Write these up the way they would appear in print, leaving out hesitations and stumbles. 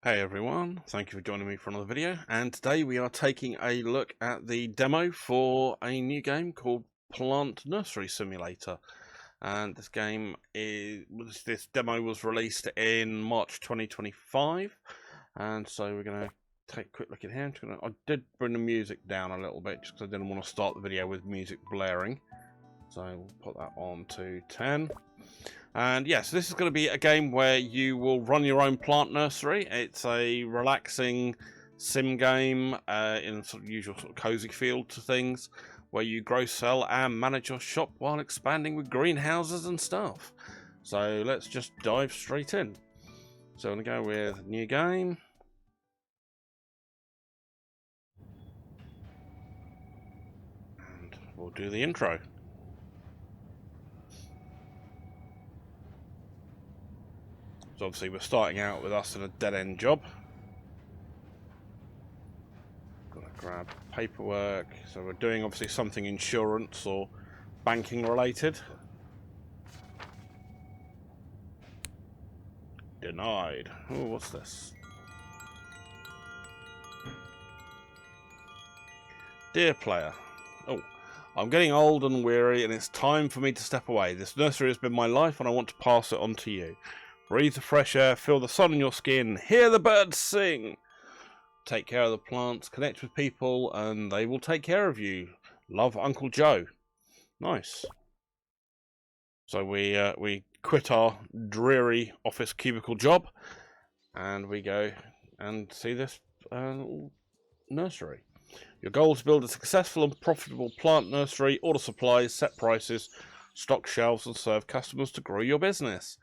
Hey everyone, thank you for joining me for another video, and today we are taking a look at the demo for a new game called Plant Nursery Simulator. And this demo was released in March 2025, and so we're going to take a quick look at here. I did bring the music down a little bit just because I didn't want to start the video with music blaring, so we'll put that on to 10. And yes, this is going to be a game where you will run your own plant nursery. It's a relaxing sim game in sort of usual sort of cozy feel to things, where you grow, sell, and manage your shop while expanding with greenhouses and stuff. So let's just dive straight in. So I'm going to go with new game. And we'll do the intro. So obviously we're starting out with us in a dead-end job. Got to grab paperwork. So we're doing obviously something insurance or banking related. Denied. Oh, what's this? Dear player. Oh, I'm getting old and weary and it's time for me to step away. This nursery has been my life and I want to pass it on to you. Breathe the fresh air, feel the sun on your skin, hear the birds sing. Take care of the plants, connect with people, and they will take care of you. Love, Uncle Joe. Nice. So we quit our dreary office cubicle job, and we go and see this nursery. Your goal is to build a successful and profitable plant nursery, order supplies, set prices, stock shelves, and serve customers to grow your business.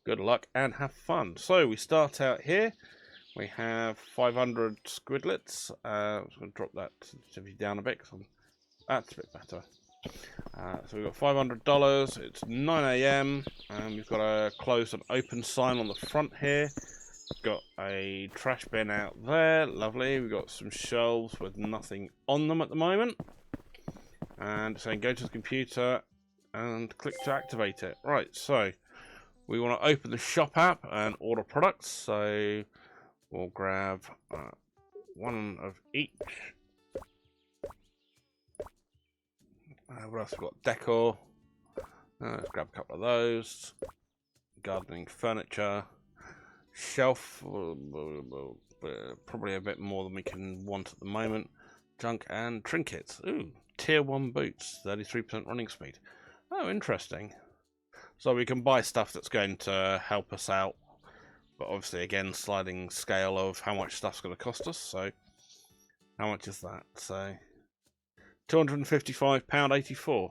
Good luck and have fun. So we start out here. We have 500 squidlets. I'm just going to drop that sensitivity down a bit. That's a bit better. So we've got $500. It's 9 AM. And we've got a closed and open sign on the front here. Got a trash bin out there. Lovely. We've got some shelves with nothing on them at the moment. And saying go to the computer and click to activate it. Right, so we want to open the shop app and order products, so we'll grab one of each. What else we've got? Decor. Let's grab a couple of those. Gardening furniture. Shelf. Probably a bit more than we can want at the moment. Junk and trinkets. Ooh, tier 1 boots. 33% running speed. Oh, interesting. So we can buy stuff that's going to help us out, but obviously again sliding scale of how much stuff's going to cost us. So how much is that? So £255.84.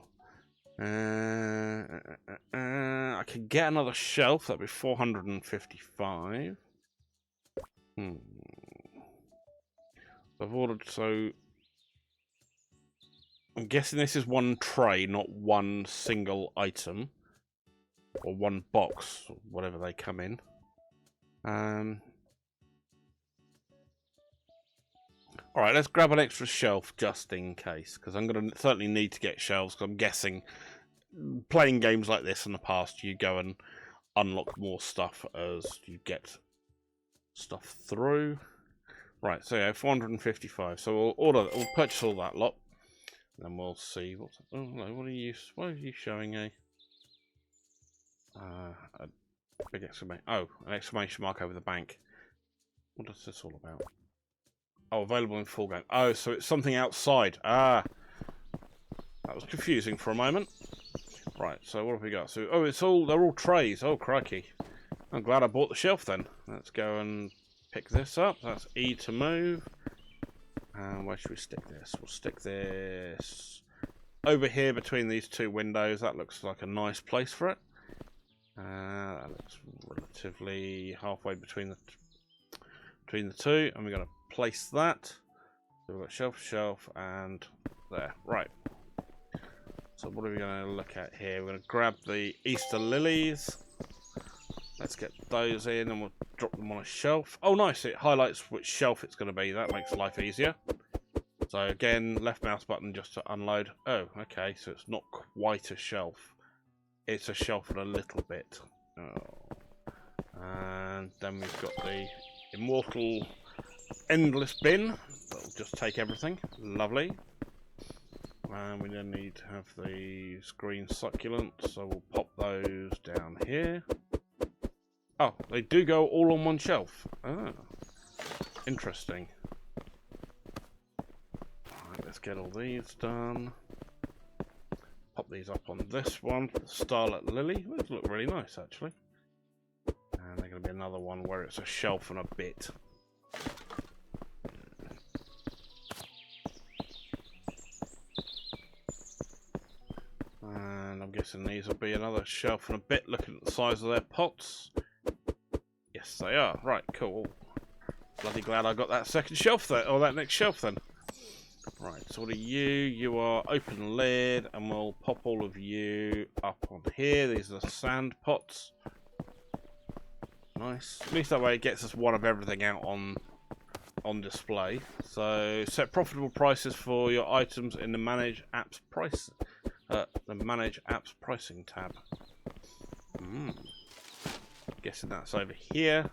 I could get another shelf. That'd be £455. I've ordered, so I'm guessing this is one tray, not one single item. Or one box, or whatever they come in. Alright, let's grab an extra shelf just in case, because I'm going to certainly need to get shelves, because I'm guessing playing games like this in the past, you go and unlock more stuff as you get stuff through. Right, so yeah, 455. So we'll purchase all that lot, and then we'll see what are you showing a big exclamation. Oh, an exclamation mark over the bank. What is this all about? Oh, available in full game. Oh, so it's something outside. Ah, that was confusing for a moment. Right, so what have we got? So, oh, they're all trays. Oh, crikey. I'm glad I bought the shelf then. Let's go and pick this up. That's E to move. And where should we stick this? We'll stick this over here between these two windows. That looks like a nice place for it. That looks relatively halfway between the two, and we're going to place that. So we've got shelf, and there. Right. So what are we going to look at here? We're going to grab the Easter lilies. Let's get those in, and we'll drop them on a shelf. Oh, nice! It highlights which shelf it's going to be. That makes life easier. So again, left mouse button just to unload. Oh, okay. So it's not quite a shelf. It's a shelf and a little bit. Oh. And then we've got the immortal endless bin. That'll just take everything. Lovely. And we then need to have these green succulents, so we'll pop those down here. Oh, they do go all on one shelf. Ah, interesting. Alright, let's get all these done. Pop these up on this one, the Starlit Lily. Those look really nice, actually. And they're going to be another one where it's a shelf and a bit. And I'm guessing these will be another shelf and a bit, looking at the size of their pots. Yes, they are. Right, cool. Bloody glad I got that second shelf there, or that next shelf then. Right, so what are you? You are open lid, and we'll pop all of you up on here. These are sand pots. Nice. At least that way it gets us one of everything out on display. So set profitable prices for your items in the Manage Apps Price, the Manage Apps Pricing tab. Guessing that's over here.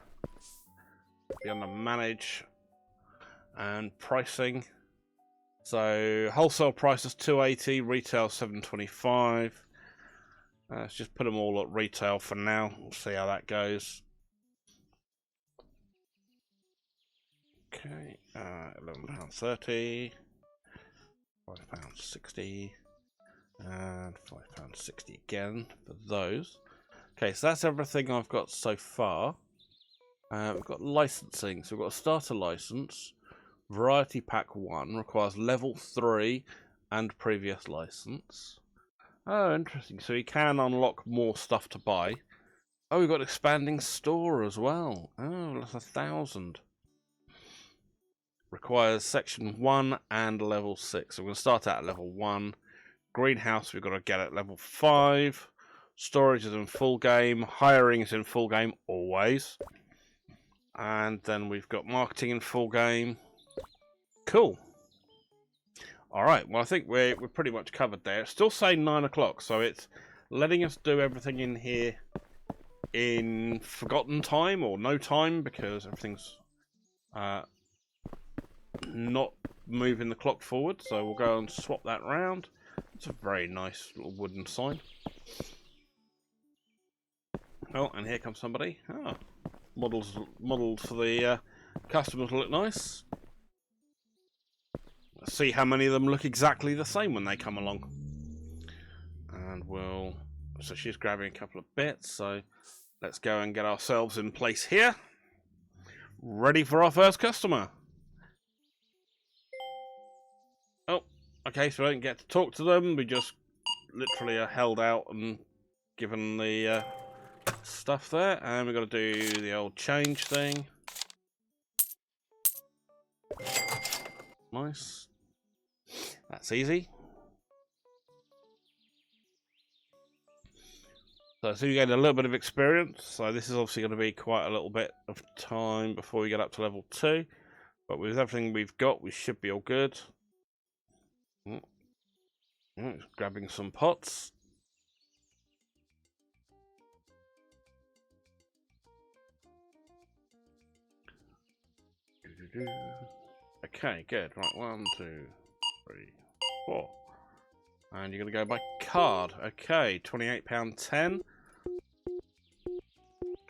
Be under Manage and Pricing. So wholesale price is $2.80, retail $7.25. Let's just put them all at retail for now. We'll see how that goes. Okay, £11.30, £5.60, and £5.60 again for those. Okay, so that's everything I've got so far. We've got licensing, so we've got a starter license. Variety Pack 1 requires level 3 and previous license. Oh, interesting. So you can unlock more stuff to buy. Oh, we've got expanding store as well. Oh, that's 1,000. Requires section 1 and level 6. So we're going to start out at level 1. Greenhouse we've got to get at level 5. Storage is in full game. Hiring is in full game always. And then we've got marketing in full game. Cool. Alright, well I think we're pretty much covered there. It's still saying 9 o'clock, so it's letting us do everything in here in forgotten time or no time because everything's not moving the clock forward. So we'll go and swap that round. It's a very nice little wooden sign. Oh, and here comes somebody. Ah, models for the customers look nice. Let's see how many of them look exactly the same when they come along. And we'll... So she's grabbing a couple of bits, so let's go and get ourselves in place here. Ready for our first customer. Oh, okay, so I didn't get to talk to them. We just literally are held out and given the stuff there. And we've got to do the old change thing. Nice. That's easy. So you get a little bit of experience. So this is obviously going to be quite a little bit of time before we get up to level 2. But with everything we've got, we should be all good. Grabbing some pots. Okay, good. Right, 1, 2, 3, 4. And you're going to go by card. Okay, £28.10.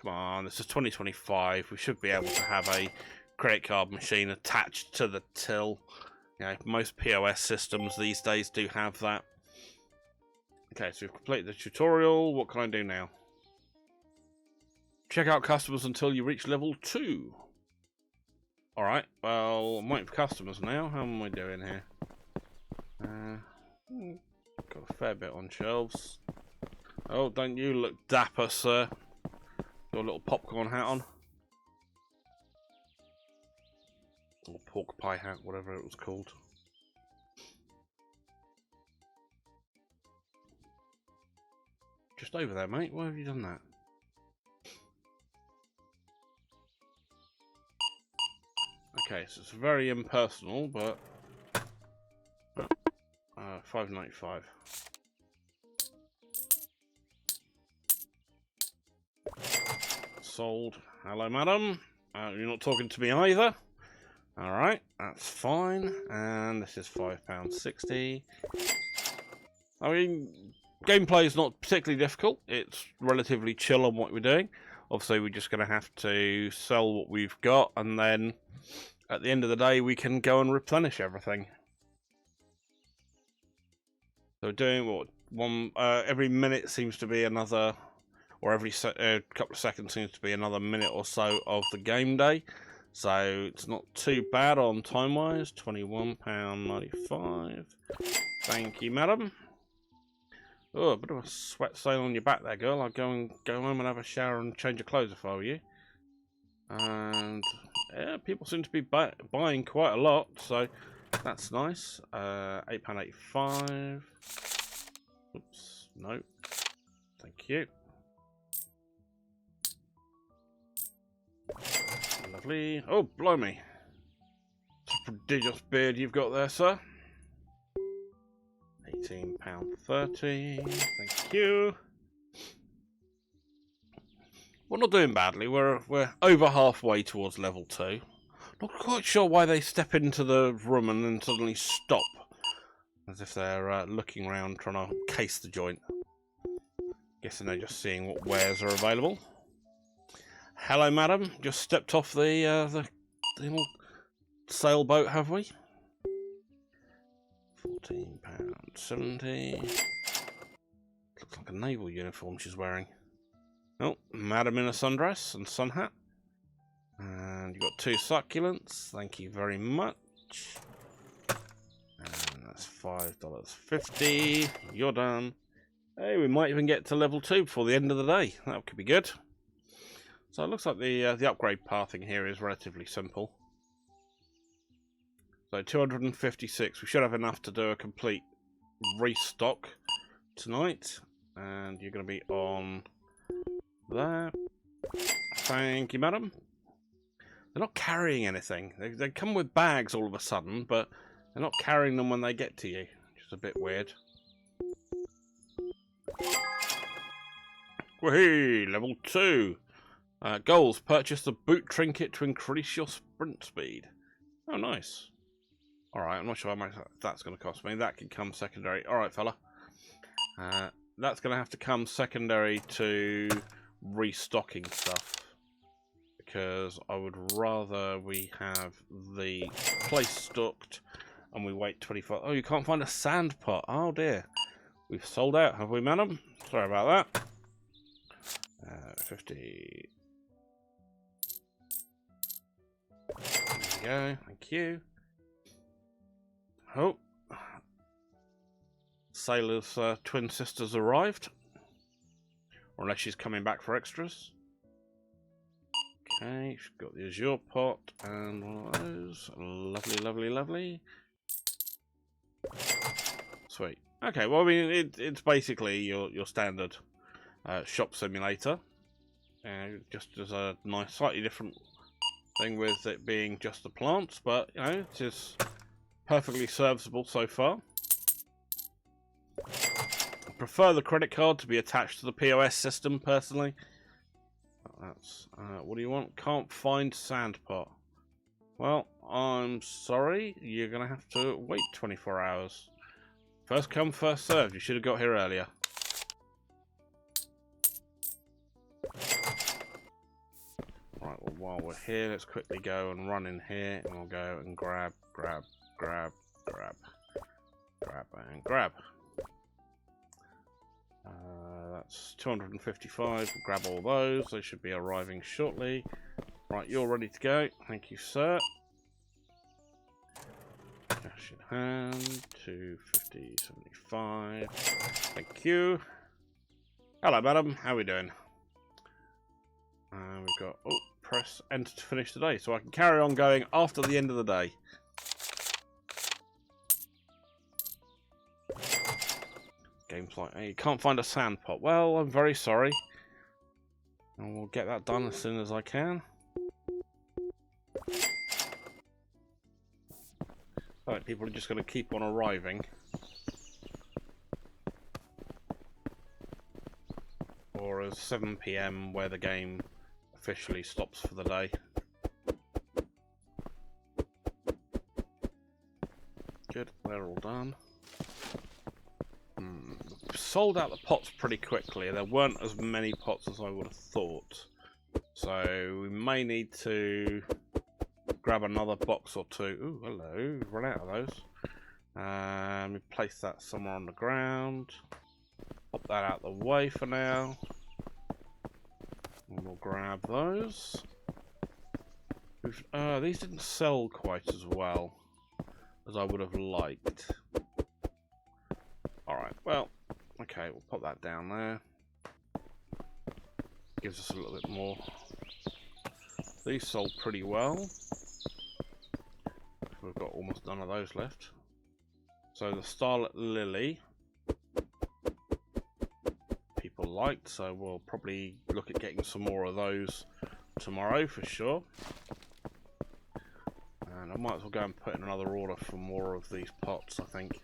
Come on, this is 2025. We should be able to have a credit card machine attached to the till. You know, most POS systems these days do have that. Okay, so we've completed the tutorial. What can I do now? Check out customers until you reach level 2. Alright, well, I'm waiting for customers now. How am I doing here? Got a fair bit on shelves. Oh, don't you look dapper, sir. Got a little popcorn hat on. Or pork pie hat, whatever it was called. Just over there, mate. Why have you done that? Okay, so it's very impersonal, but $5.95. Sold. Hello, madam. You're not talking to me either. Alright, that's fine. And this is £5.60. I mean, gameplay is not particularly difficult. It's relatively chill on what we're doing. Obviously, we're just going to have to sell what we've got, and then at the end of the day, we can go and replenish everything. So we're doing what every minute seems to be another, or every couple of seconds seems to be another minute or so of the game day. So it's not too bad on time-wise. £21.95. Thank you, madam. Oh, a bit of a sweat stain on your back there, girl. I'll go home and have a shower and change your clothes if I were you. And yeah, people seem to be buying quite a lot, so that's nice. £8.85. Oops, no. Thank you. Lovely. Oh, blimey. It's a prodigious beard you've got there, sir. £18.30. Thank you. We're not doing badly. We're over halfway towards level 2. Not quite sure why they step into the room and then suddenly stop. As if they're looking around trying to case the joint. Guessing they're just seeing what wares are available. Hello, madam. Just stepped off the old sailboat, have we? £14.70. Looks like a naval uniform she's wearing. Oh, madam in a sundress and sun hat. And you've got 2 succulents. Thank you very much. And that's $5.50. You're done. Hey, we might even get to level 2 before the end of the day. That could be good. So it looks like the upgrade pathing here is relatively simple. So 256. We should have enough to do a complete restock tonight. And you're going to be on there. Thank you, madam. They're not carrying anything. They come with bags all of a sudden, but they're not carrying them when they get to you, which is a bit weird. Whee! Level 2. Goals. Purchase the boot trinket to increase your sprint speed. Oh, nice. Alright, I'm not sure how much that's going to cost me. That can come secondary. Alright, fella. That's going to have to come secondary to restocking stuff. Because I would rather we have the place stocked and we wait 25... Oh, you can't find a sand pot. Oh, dear. We've sold out, have we, madam? Sorry about that. 50... There we go. Thank you. Oh. Sailor's twin sister's arrived. Or unless she's coming back for extras. Okay, she's got the azure pot and one of those. Lovely, lovely, lovely. Sweet. Okay, well, I mean, it's basically your standard shop simulator. Just as a nice, slightly different thing with it being just the plants, but, you know, it is perfectly serviceable so far. I prefer the credit card to be attached to the POS system, personally. That's what do you want? Can't find sand pot. Well, I'm sorry. You're gonna have to wait 24 hours. First come, first served. You should have got here earlier. Right. Well, while we're here, let's quickly go and run in here, and we'll go and grab, and grab. That's 255. We'll grab all those. They should be arriving shortly. Right, you're ready to go. Thank you, sir. Cash in hand. 250, 75. Thank you. Hello, madam. How are we doing? We've got... Oh, press enter to finish today. So I can carry on going after the end of the day. Game's like, hey, you can't find a sand pot. Well, I'm very sorry. And we'll get that done as soon as I can. Alright, people are just going to keep on arriving. Or as 7 PM where the game officially stops for the day. Good, they're all done. Sold out the pots pretty quickly. There weren't as many pots as I would have thought. So we may need to grab another box or two. Ooh, hello. Run out of those. We place that somewhere on the ground. Pop that out the way for now. And we'll grab those. These didn't sell quite as well as I would have liked. Alright, well, okay, we'll pop that down there. Gives us a little bit more. These sold pretty well. We've got almost none of those left. So the Starlit Lily, people liked, so we'll probably look at getting some more of those tomorrow for sure. And I might as well go and put in another order for more of these pots, I think.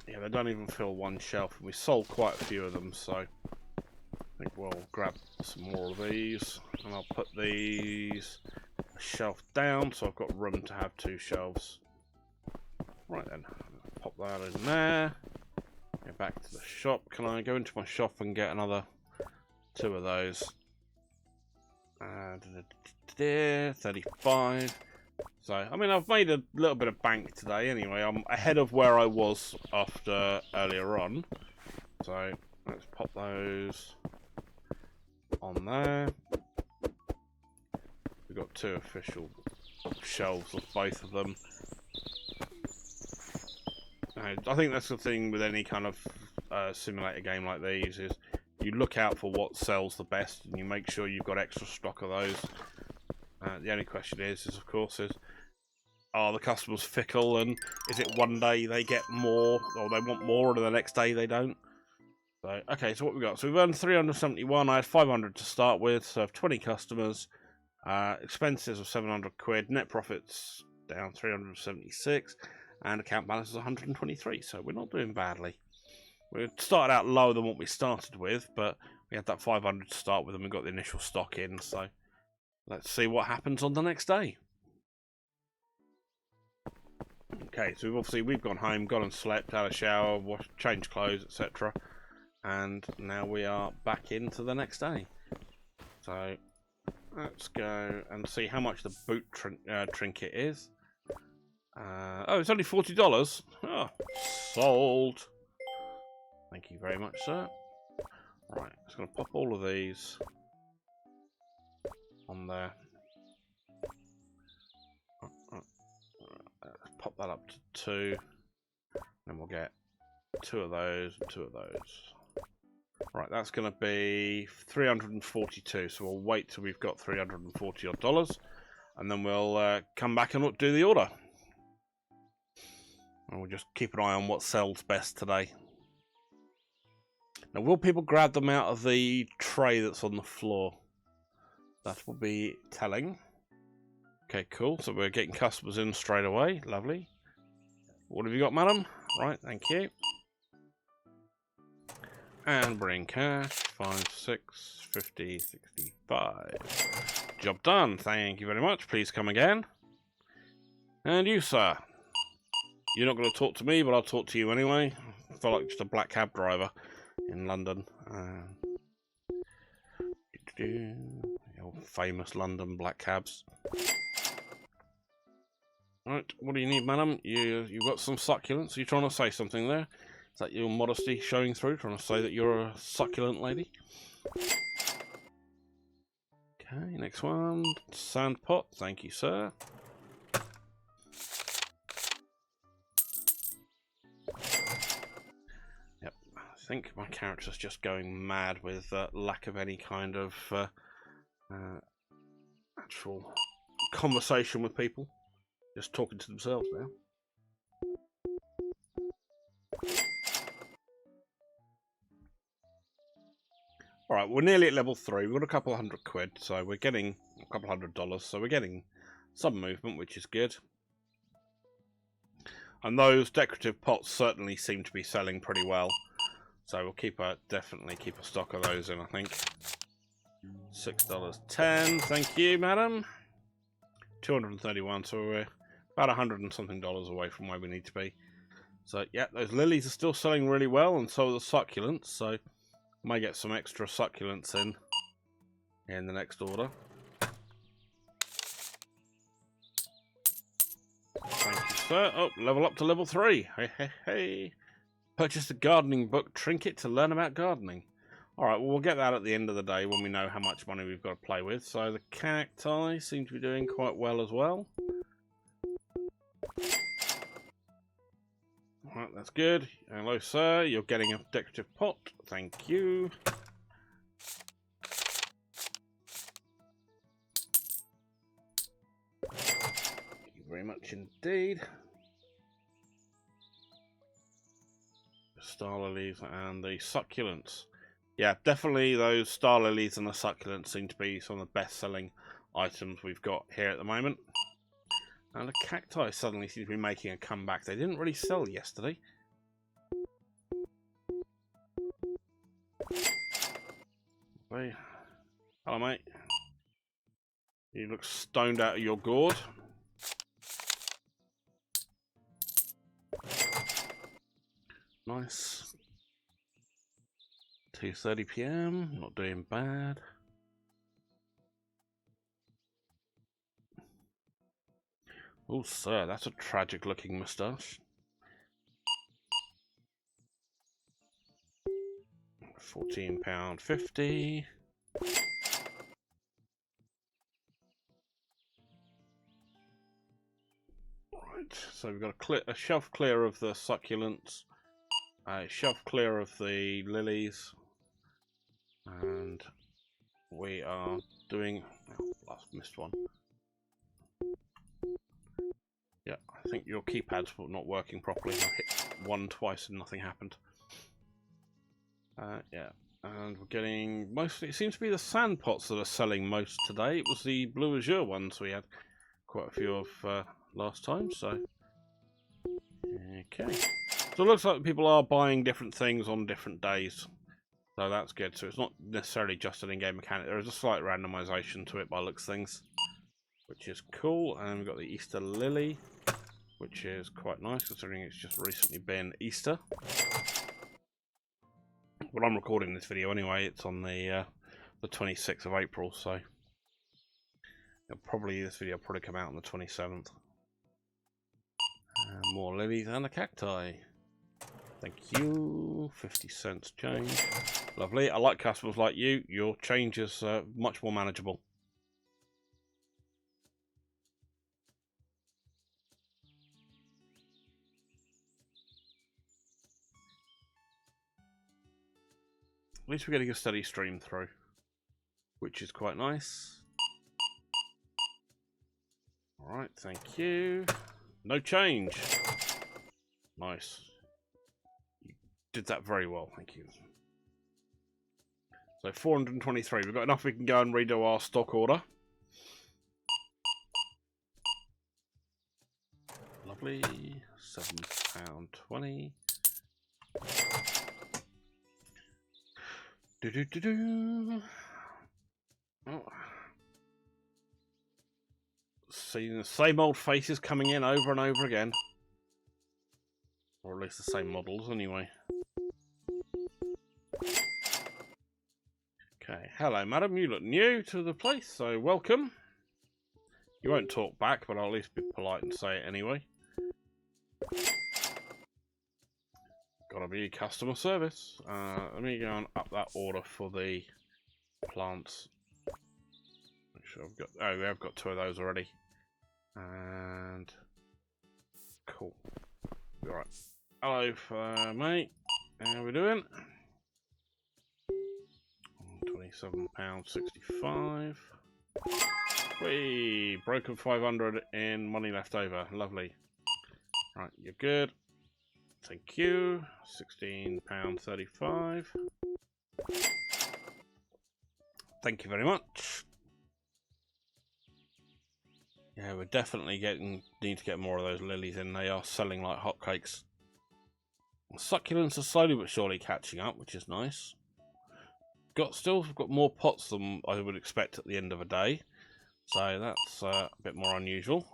Yeah, they don't even fill one shelf. We sold quite a few of them, so I think we'll grab some more of these. And I'll put these a shelf down, so I've got room to have 2 shelves. Right then, pop that in there. Go back to the shop. Can I go into my shop and get another 2 of those? 35. So, I mean, I've made a little bit of bank today anyway. I'm ahead of where I was after earlier on. So, let's pop those on there. We've got 2 official shelves of both of them. I think that's the thing with any kind of simulator game like these is you look out for what sells the best and you make sure you've got extra stock of those. The only question is of course, are the customers fickle, and is it one day they get more or they want more and the next day they don't? So, okay, so what we got? So we've earned 371. I had 500 to start with, so I have 20 customers. Expenses of 700 quid. Net profits down 376. And account balance is 123, so we're not doing badly. We started out lower than what we started with, but we had that 500 to start with and we got the initial stock in, so let's see what happens on the next day. Okay, so we've gone home, gone and slept, had a shower, washed, changed clothes, etc. And now we are back into the next day. So let's go and see how much the boot trinket is. Oh, it's only $40. Oh, sold. Thank you very much, sir. Right, just going to pop all of these on there. Pop that up to 2. Then we'll get 2 of those and 2 of those. Right, that's going to be 342. So we'll wait till we've got $340 odd, and then we'll come back and do the order. And we'll just keep an eye on what sells best today. Now, will people grab them out of the tray that's on the floor? That will be telling. Okay, cool. So we're getting customers in straight away. Lovely. What have you got, madam? Right, thank you. And bring cash. 5, 6, 50, 65. Job done. Thank you very much. Please come again. And you, sir. You're not going to talk to me, but I'll talk to you anyway. I feel like just a black cab driver in London. The old famous London black cabs. Right, what do you need, madam? You've got some succulents. Are you trying to say something there? Is that your modesty showing through? Trying to say that you're a succulent lady? Okay, next one. Sand pot. Thank you, sir. Yep, I think my character's just going mad with lack of any kind of actual conversation with people. Just talking to themselves now. Alright, we're nearly at level 3. We've got a couple $100 quid, so we're getting a couple $100, so we're getting some movement, which is good. And those decorative pots certainly seem to be selling pretty well. So we'll definitely keep a stock of those in, I think. $6.10, thank you, madam. 231, so we're about $100 and something away from where we need to be. So yeah, those lilies are still selling really well, and so are the succulents, so may get some extra succulents in the next order. Thank you, sir. Oh, level up to level 3. Hey, hey, hey. Purchase a gardening book trinket to learn about gardening. Alright, well, we'll get that at the end of the day when we know how much money we've got to play with. So the cacti seem to be doing quite well as well. Alright, that's good. Hello, sir. You're getting a decorative pot. Thank you. Thank you very much indeed. Star lilies and the succulents. Yeah, definitely those star lilies and the succulents seem to be some of the best-selling items we've got here at the moment. And the cacti suddenly seem to be making a comeback. They didn't really sell yesterday. Hey. Hello, mate. You look stoned out of your gourd. Nice. 2:30 PM, not doing bad. Oh, sir, that's a tragic looking moustache. £14.50. Right, so we've got a shelf clear of the succulents, a shelf clear of the lilies, and we are doing. Oh, last missed one. Yeah, I think your keypad's not working properly. I hit one twice and nothing happened. Yeah, and we're getting mostly. It seems to be the sand pots that are selling most today. It was the blue azure ones we had quite a few of last time. So, okay. So it looks like people are buying different things on different days. So that's good. So it's not necessarily just an in-game mechanic. There is a slight randomization to it by looks things, which is cool. And we've got the Easter lily, which is quite nice considering it's just recently been Easter. Well, I'm recording this video anyway. It's on the 26th of April, so this video will probably come out on the 27th. More lilies and a cacti. Thank you. 50 cents change. Lovely. I like customers like you. Your change is much more manageable. At least we're getting a steady stream through, which is quite nice. Alright, thank you. No change. Nice. You did that very well, thank you. So 423. We've got enough we can go and redo our stock order. Lovely. £7.20. Oh. Seeing the same old faces coming in over and over again. Or at least the same models anyway. Okay, hello madam, you look new to the place, so welcome. You won't talk back, but I'll at least be polite and say it anyway. Gotta be customer service. Let me go and up that order for the plants. Make sure I've got. Oh, we have got 2 of those already. And cool. All right. Hello, mate. How we doing? £27.65. We broken 500 in money left over. Lovely. Right, you're good. Thank you. £16.35. Thank you very much. Yeah, we're definitely need to get more of those lilies in. They are selling like hotcakes. Succulents are slowly but surely catching up, which is nice. Still got more pots than I would expect at the end of a day. So that's a bit more unusual.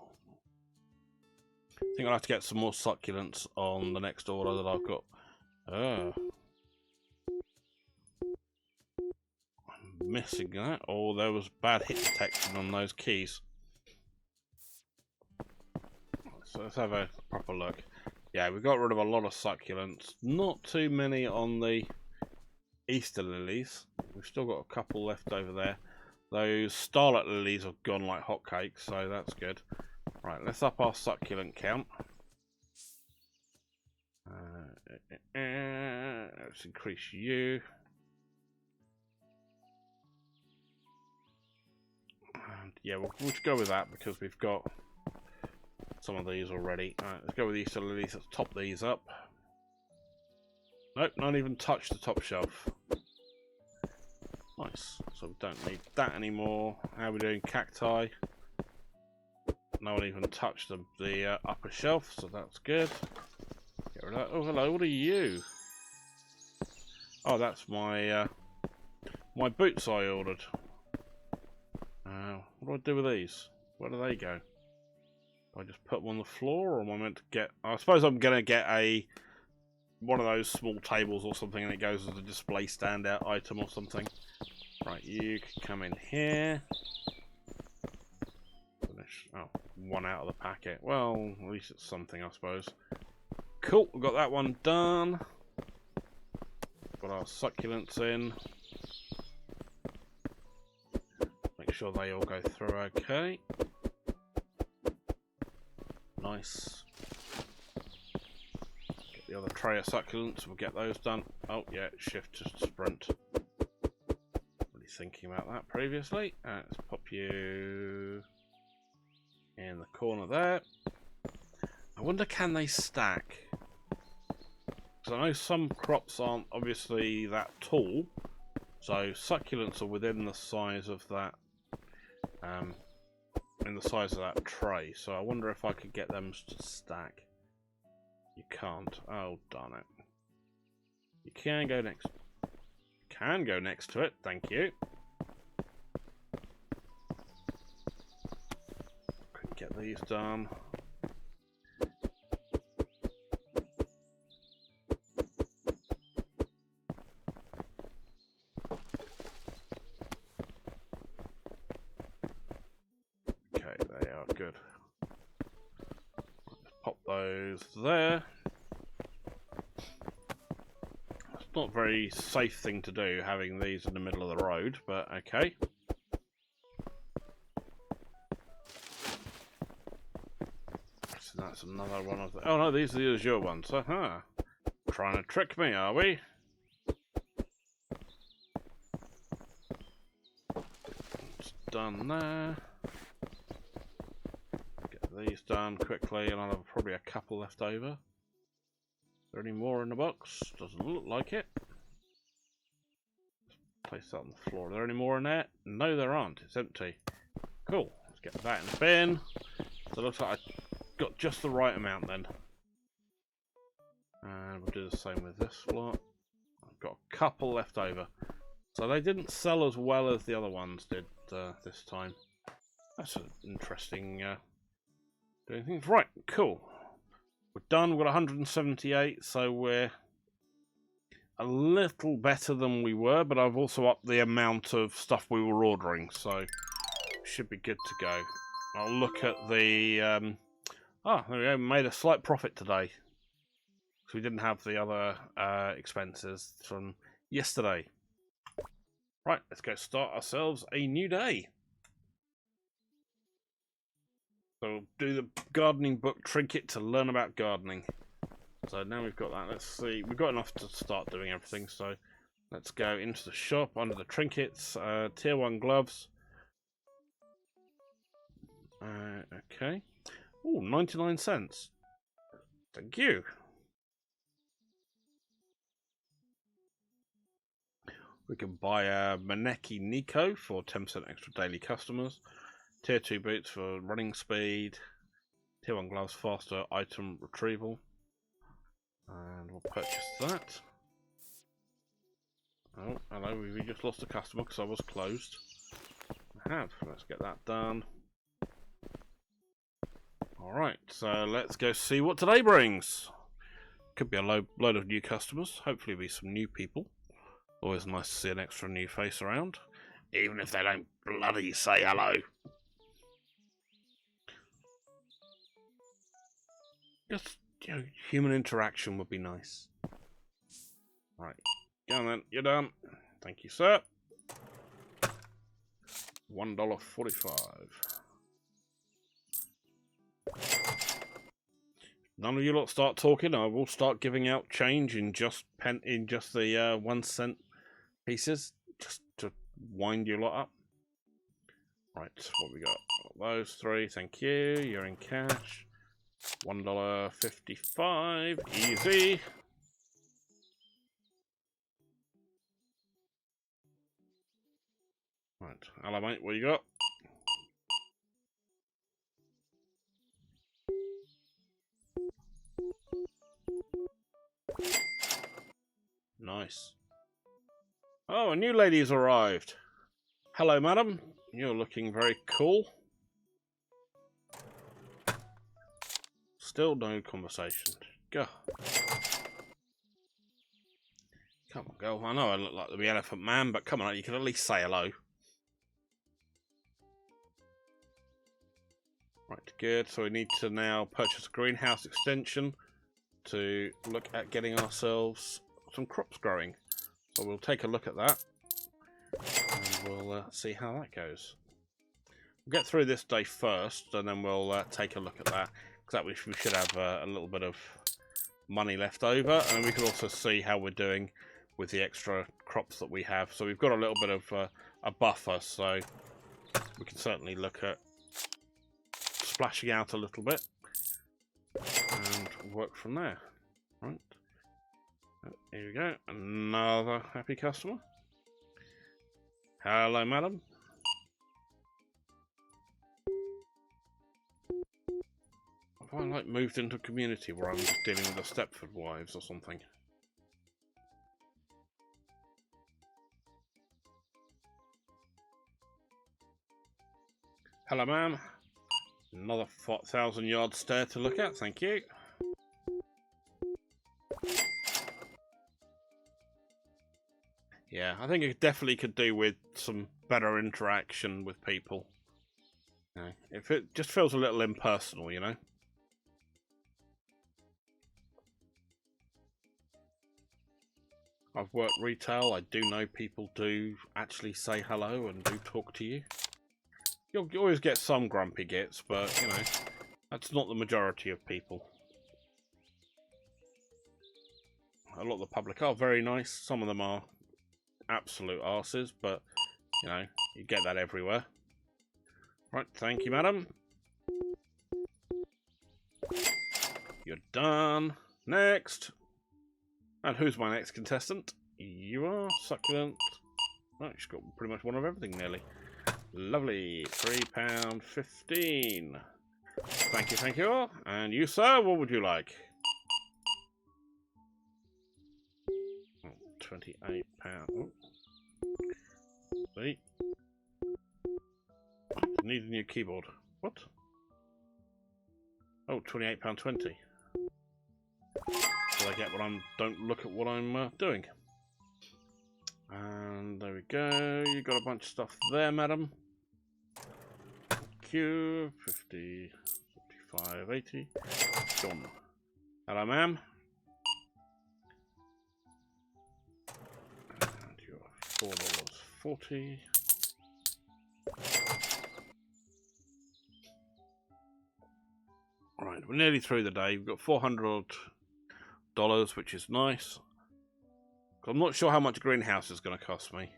I think I'll have to get some more succulents on the next order that I've got. I'm missing that. Oh, there was bad hit detection on those keys. So let's have a proper look. Yeah, we got rid of a lot of succulents. Not too many on the Easter lilies. We've still got a couple left over there. Those starlet lilies have gone like hotcakes, so that's good. Right, let's up our succulent count. Let's increase you. And yeah, we'll just go with that because we've got some of these already. Alright, let's go with Easter lilies. Let's top these up. Nope, not even touch the top shelf. Nice. So we don't need that anymore. How are we doing cacti? No one even touched the upper shelf, so that's good. Get rid of that. Oh, hello. What are you? Oh, that's my my boots I ordered. What do I do with these? Where do they go? Do I just put them on the floor, or am I meant to get? I suppose I'm gonna get one of those small tables or something, and it goes as a display standout item or something. Right, you can come in here. Finish. Oh, one out of the packet. Well, at least it's something, I suppose. Cool, we've got that one done. Got our succulents in. Make sure they all go through okay. Nice. Get the other tray of succulents, we'll get those done. Oh yeah, shift to sprint. Really thinking about that previously. Let's pop you in the corner there. I wonder, can they stack? Because I know some crops aren't obviously that tall, so succulents are within the size of that, in the size of that tray. So I wonder if I could get them to stack. You can't. Oh darn it! You can go next. Can go next to it. Thank you. Couldn't get these done. Good. Pop those there. It's not a very safe thing to do, having these in the middle of the road, but okay. So that's another one of the... Oh no, these are the Azure ones. Trying to trick me, are we? It's done there. These done quickly, and I'll have probably a couple left over. Is there any more in the box? Doesn't look like it. Place that on the floor. Are there any more in there? No, there aren't. It's empty. Cool. Let's get that in the bin. So it looks like I got just the right amount then. And we'll do the same with this lot. I've got a couple left over. So they didn't sell as well as the other ones did this time. That's an interesting... doing things right. Cool. We're done. We've got 178, so we're a little better than we were, but I've also upped the amount of stuff we were ordering, so should be good to go. I'll look at the... there we go. Made a slight profit today. So we didn't have the other expenses from yesterday. Right, let's go start ourselves a new day. So do the gardening book trinket to learn about gardening. So now we've got that. Let's see. We've got enough to start doing everything. So let's go into the shop under the trinkets. Tier 1 gloves. Okay. Oh, 99 cents. Thank you. We can buy a Maneki Nico for 10% extra daily customers. Tier 2 boots for running speed. Tier 1 gloves, faster item retrieval. And we'll purchase that. Oh, hello, we just lost a customer because I was closed. have. Let's get that done. Alright, so let's go see what today brings. Could be a load of new customers. Hopefully be some new people. Always nice to see an extra new face around. Even if they don't bloody say hello. Just, you know, human interaction would be nice. Right, go on then, you're done. Thank you, sir. $1.45. None of you lot start talking. I will start giving out change in just the 1 cent pieces, just to wind you lot up. Right, what we got? Those three, thank you. You're in cash. $1.55, easy. Right, hello mate, what you got? Nice. Oh, a new lady's arrived. Hello, madam. You're looking very cool. Still no conversation. Go. Come on, girl. I know I look like the Elephant Man, but come on, you can at least say hello. Right, good. So we need to now purchase a greenhouse extension to look at getting ourselves some crops growing. So we'll take a look at that, and we'll see how that goes. We'll get through this day first, and then we'll take a look at that, because we should have a little bit of money left over, and we can also see how we're doing with the extra crops that we have. So we've got a little bit of a buffer, so we can certainly look at splashing out a little bit and work from there. Right, here we go, another happy customer. Hello, madam. Have I like moved into a community where I'm just dealing with the Stepford wives or something? Hello, ma'am. Another 1,000-yard stare to look at, thank you. Yeah, I think it definitely could do with some better interaction with people. You know, if it just feels a little impersonal, you know. I've worked retail, I do know people do actually say hello and do talk to you. You'll always get some grumpy gits, but, you know, that's not the majority of people. A lot of the public are very nice, some of them are absolute arses, but, you know, you get that everywhere. Right, thank you, madam. You're done. Next. And who's my next contestant? You are. Succulent. Oh, she's got pretty much one of everything nearly. Lovely. £3.15. Thank you, thank you. And you, sir, what would you like? Oh, £28. Oh. See? Need a new keyboard. What? Oh, £28.20. So I get what I'm. Don't look at what I'm doing. And there we go. You got a bunch of stuff there, madam. Thank you. 50, 55, 80. Done. Hello, ma'am. And you're $4.40. Right, we're nearly through the day. We've got $400, which is nice. I'm not sure how much a greenhouse is going to cost me.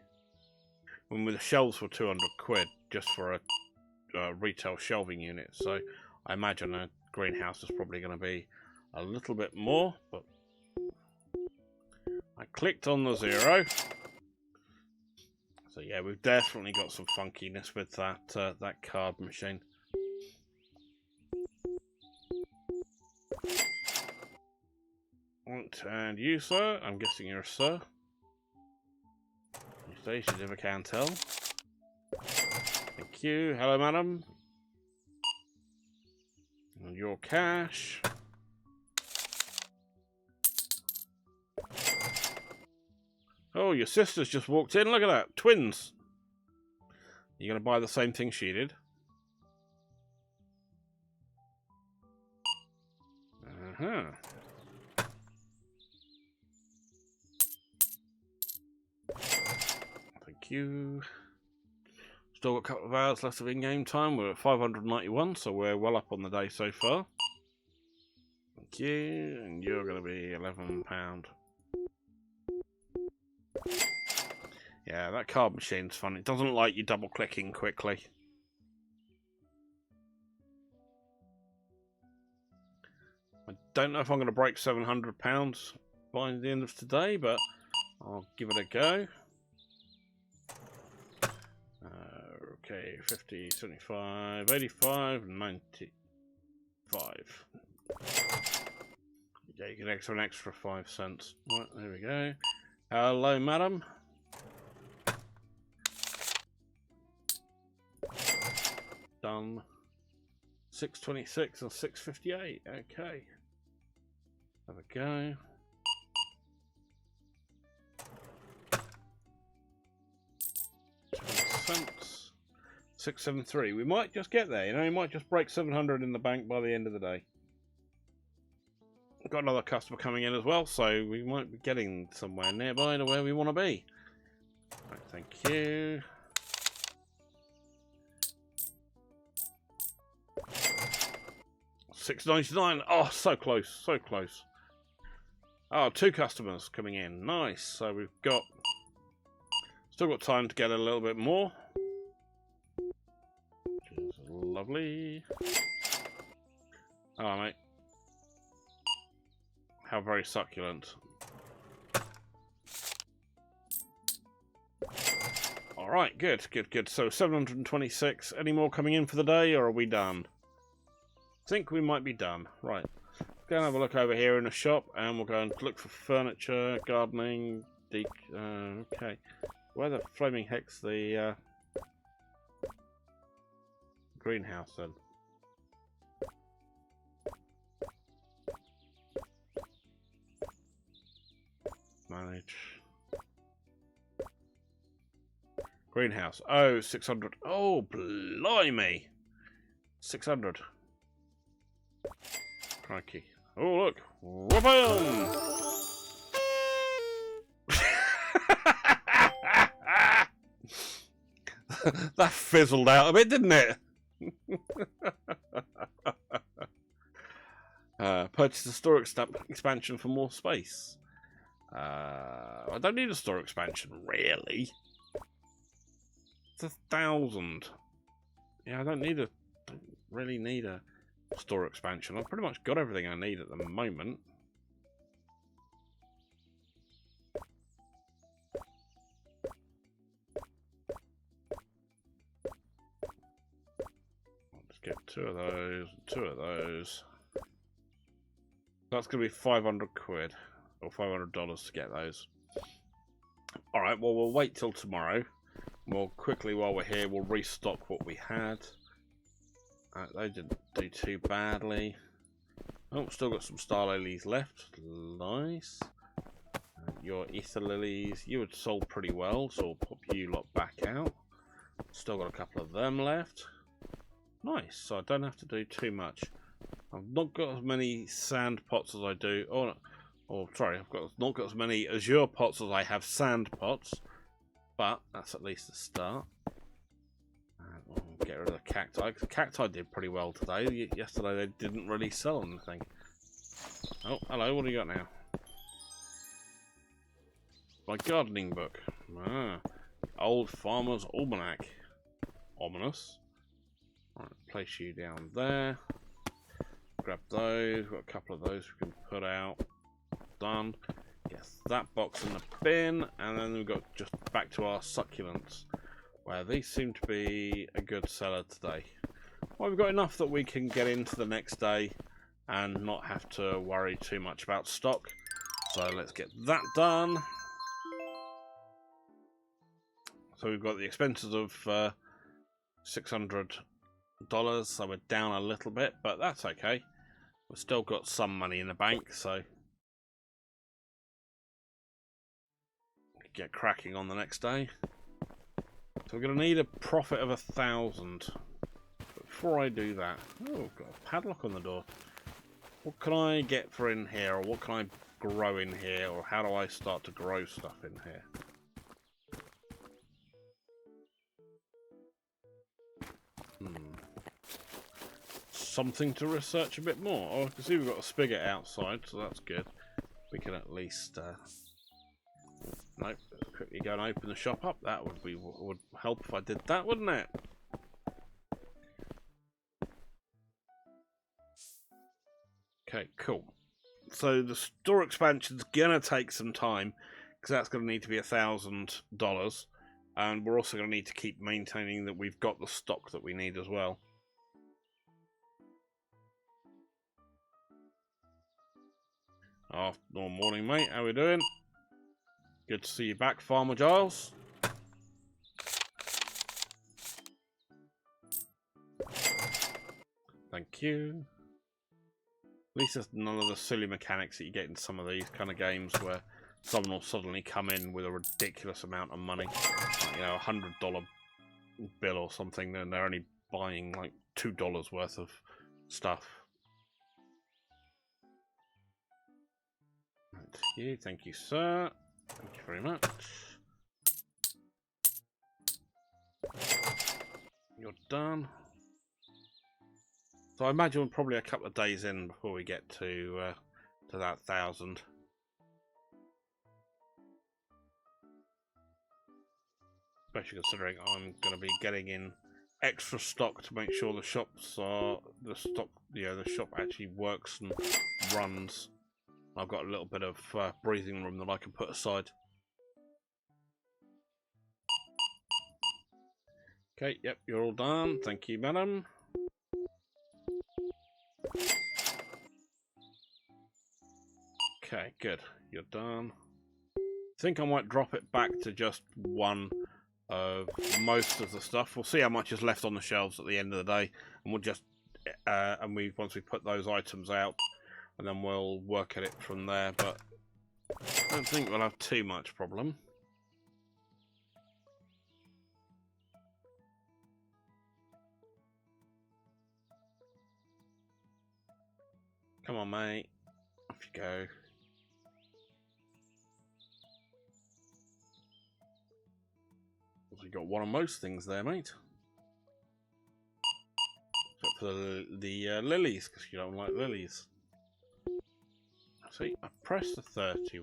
When the shelves were 200 quid just for a retail shelving unit, so I imagine a greenhouse is probably going to be a little bit more. But I clicked on the 0. So yeah, we've definitely got some funkiness with that that card machine. Right, and you, sir? I'm guessing you're a sir. You say she never can tell. Thank you. Hello, madam. And your cash. Oh, your sister's just walked in. Look at that. Twins. You going to buy the same thing she did? Uh-huh. Thank you. Still got a couple of hours left of in-game time. We're at 591, so we're well up on the day so far. Thank you. And you're going to be £11. Yeah, that card machine's fun. It doesn't like you double-clicking quickly. I don't know if I'm going to break £700 by the end of today, but I'll give it a go. Okay, 50, 75, 85, 95. Yeah, you get an extra 5 cents. Right, there we go. Hello, madam. Done. 626 and 658. Okay. Have a go. $0.20. 673. We might just get there. You know, we might just break 700 in the bank by the end of the day. Got another customer coming in as well, so we might be getting somewhere nearby to where we want to be. Right, thank you. $6.99. Oh, so close, so close. Oh, 2 customers coming in. Nice. So we've got still got time to get a little bit more. Which is lovely. Oh, mate. How very succulent. Alright, good, good, good. So 726. Any more coming in for the day, or are we done? I think we might be done. Right. Go and have a look over here in the shop, and we'll go and look for furniture, gardening, okay. Where the flaming heck's the greenhouse then? Manage. Greenhouse. Oh, 600. Oh, blimey. 600. Crikey. Oh, look. Whoop-em! That fizzled out a bit, didn't it? Purchase a store expansion for more space. I don't need a store expansion, really. It's 1,000. Yeah, I don't really need a store expansion. I've pretty much got everything I need at the moment. I'll just get 2 of those, 2 of those. That's going to be 500 quid. Or $500 to get those. Alright, well, we'll wait till tomorrow. We'll quickly, while we're here, we'll restock what we had. They didn't do too badly. Oh, still got some star lilies left. Nice. Your ether lilies, you had sold pretty well, so we'll pop you lot back out. Still got a couple of them left. Nice, so I don't have to do too much. I've not got as many sand pots as I do. Oh, sorry, I've not got as many azure pots as I have sand pots, but that's at least a start. And we'll get rid of the cacti. The cacti did pretty well today. Yesterday they didn't really sell anything. Oh, hello, what do you got now? My gardening book. Ah, Old Farmer's Almanac. Ominous. Right, place you down there. Grab those. Got a couple of those we can put out. Done. Yes, that box in the bin, and then we've got just back to our succulents, where these seem to be a good seller today. Well, we've got enough that we can get into the next day and not have to worry too much about stock. So let's get that done. So we've got the expenses of $600, so we're down a little bit, but that's okay. We've still got some money in the bank, so get cracking on the next day. So we're going to need a profit of 1,000. But before I do that, oh, I've got a padlock on the door. What can I get for in here, or what can I grow in here, or how do I start to grow stuff in here? Something to research a bit more. Oh, I can see we've got a spigot outside, so that's good. We can at least nope, quickly go and open the shop up. That would help if I did that, wouldn't it? Okay, cool. So the store expansion's gonna take some time because that's gonna need to be $1,000, and we're also gonna need to keep maintaining that we've got the stock that we need as well. Afternoon, morning, mate. How we doing? Good to see you back, Farmer Giles. Thank you. At least there's none of the silly mechanics that you get in some of these kind of games where someone will suddenly come in with a ridiculous amount of money, like, you know, $100 bill or something, and they're only buying like $2 worth of stuff. Thank you, sir. Thank you very much. You're done. So I imagine we're probably a couple of days in before we get to that 1,000. Especially considering I'm going to be getting in extra stock to make sure the shops are the shop actually works and runs. I've got a little bit of breathing room that I can put aside. Okay, yep, you're all done. Thank you, madam. Okay, good. You're done. I think I might drop it back to just one of most of the stuff. We'll see how much is left on the shelves at the end of the day, and we'll just once we put those items out, and then we'll work at it from there. But I don't think we'll have too much problem. Come on, mate. Off you go. You got one of most things there, mate. Except for the lilies, because you don't like lilies. See, I pressed the 30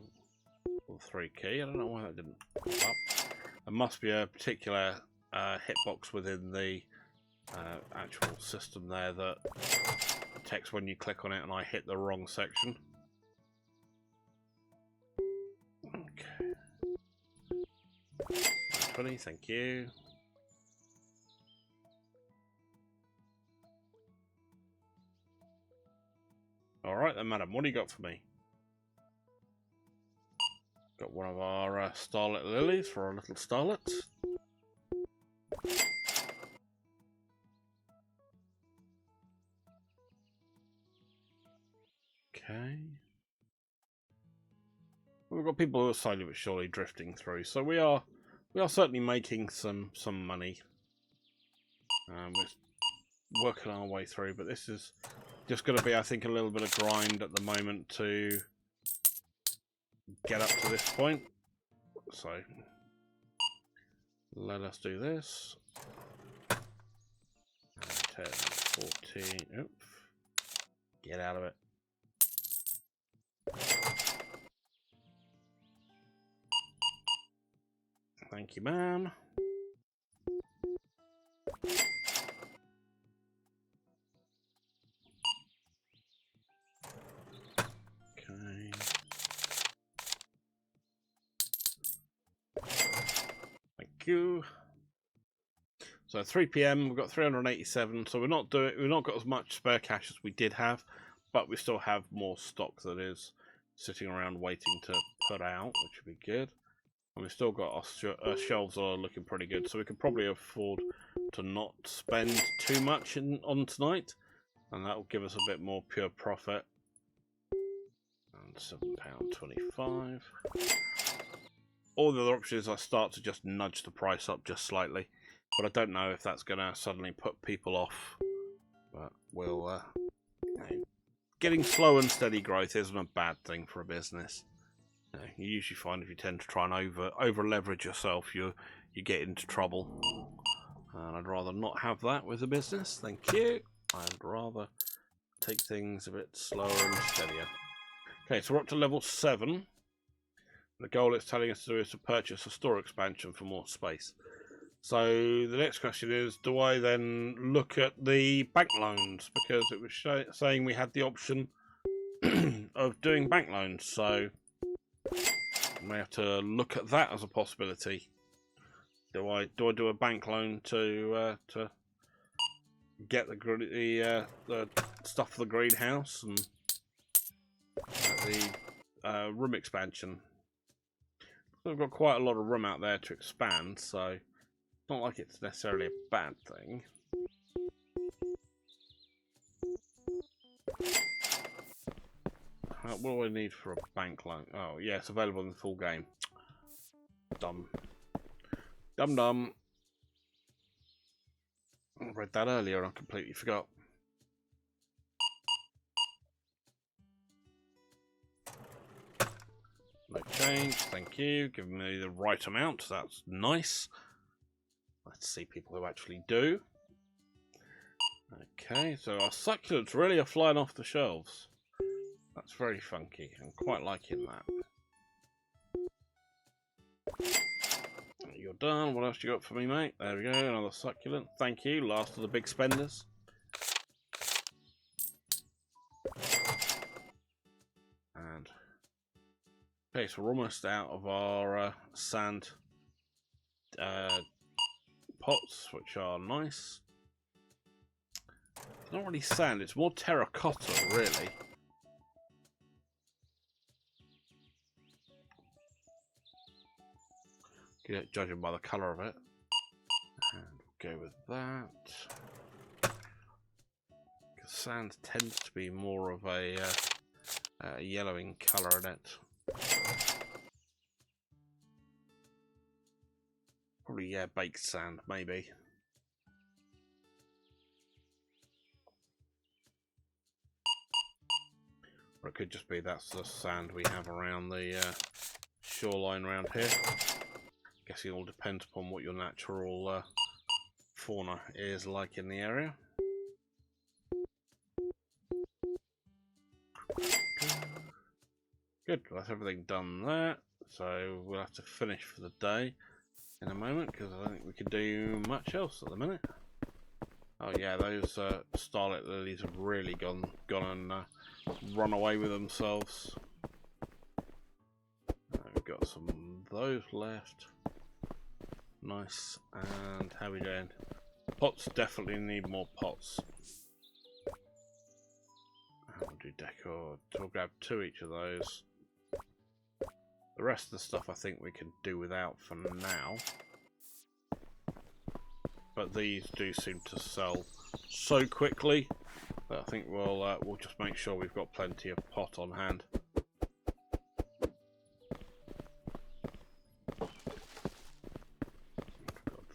or 3 key. I don't know why that didn't pop up. There must be a particular hitbox within the actual system there that detects when you click on it and I hit the wrong section. Okay. 20, thank you. Alright then, madam, what do you got for me? Got one of our starlet lilies for our little starlets. Okay. We've got people who are slowly but surely drifting through, so we are certainly making some money. We're working our way through, but this is just going to be, I think, a little bit of grind at the moment to get up to this point. So let us do this. 10, 14. Oops. Get out of it. Thank you, ma'am. Okay. Thank you. So 3 PM, we've got 387. So we've not got as much spare cash as we did have, but we still have more stock that is sitting around waiting to put out, which would be good. And we've still got our shelves are looking pretty good, so we can probably afford to not spend too much on tonight, and that will give us a bit more pure profit. And £7.25. All the other options I start to just nudge the price up just slightly, but I don't know if that's going to suddenly put people off. But we'll getting slow and steady growth isn't a bad thing for a business. You usually find if you tend to try and over leverage yourself, you get into trouble. And I'd rather not have that with a business. Thank you. I'd rather take things a bit slower and steadier. Okay, so we're up to level 7. The goal it's telling us to do is to purchase a store expansion for more space. So the next question is, do I then look at the bank loans? Because it was saying we had the option of doing bank loans, so we may have to look at that as a possibility. Do I do a bank loan to get the stuff for the greenhouse and the room expansion? We've got quite a lot of room out there to expand, so it's not like it's necessarily a bad thing. What do I need for a bank loan? Oh, yeah, it's available in the full game. Dumb. Dumb. I read that earlier and I completely forgot. No change, thank you. Giving me the right amount, that's nice. Let's see people who actually do. Okay, so our succulents really are flying off the shelves. That's very funky. I'm quite liking that. You're done. What else you got for me, mate? There we go, another succulent. Thank you. Last of the big spenders. And okay, so we're almost out of our sand pots, which are nice. It's not really sand, it's more terracotta, really. Judging by the colour of it. And we'll go with that. Because sand tends to be more of a yellowing colour in it. Probably, yeah, baked sand, maybe. Or it could just be that's the sand we have around the shoreline around here. Guess it all depends upon what your natural fauna is like in the area. Good, that's everything done there. So we'll have to finish for the day in a moment because I don't think we can do much else at the minute. Oh yeah, those starlit lilies have really gone and run away with themselves. We've got some of those left. Nice. And how are we doing? Pots definitely need more pots. We'll do decor. So we'll grab 2 each of those. The rest of the stuff I think we can do without for now. But these do seem to sell so quickly that I think we'll just make sure we've got plenty of pot on hand. Got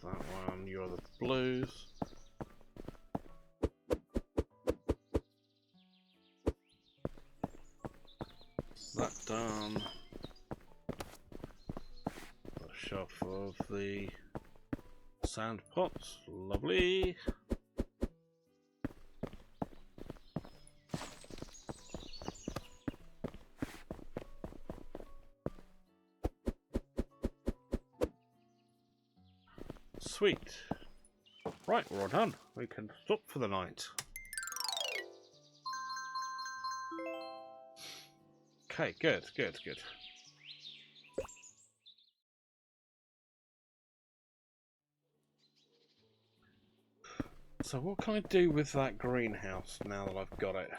that one. You're the blues. That done. A shelf of the sand pots, lovely. Sweet. Right, we're all done. We can stop for the night. Okay, good. So what can I do with that greenhouse now that I've got it?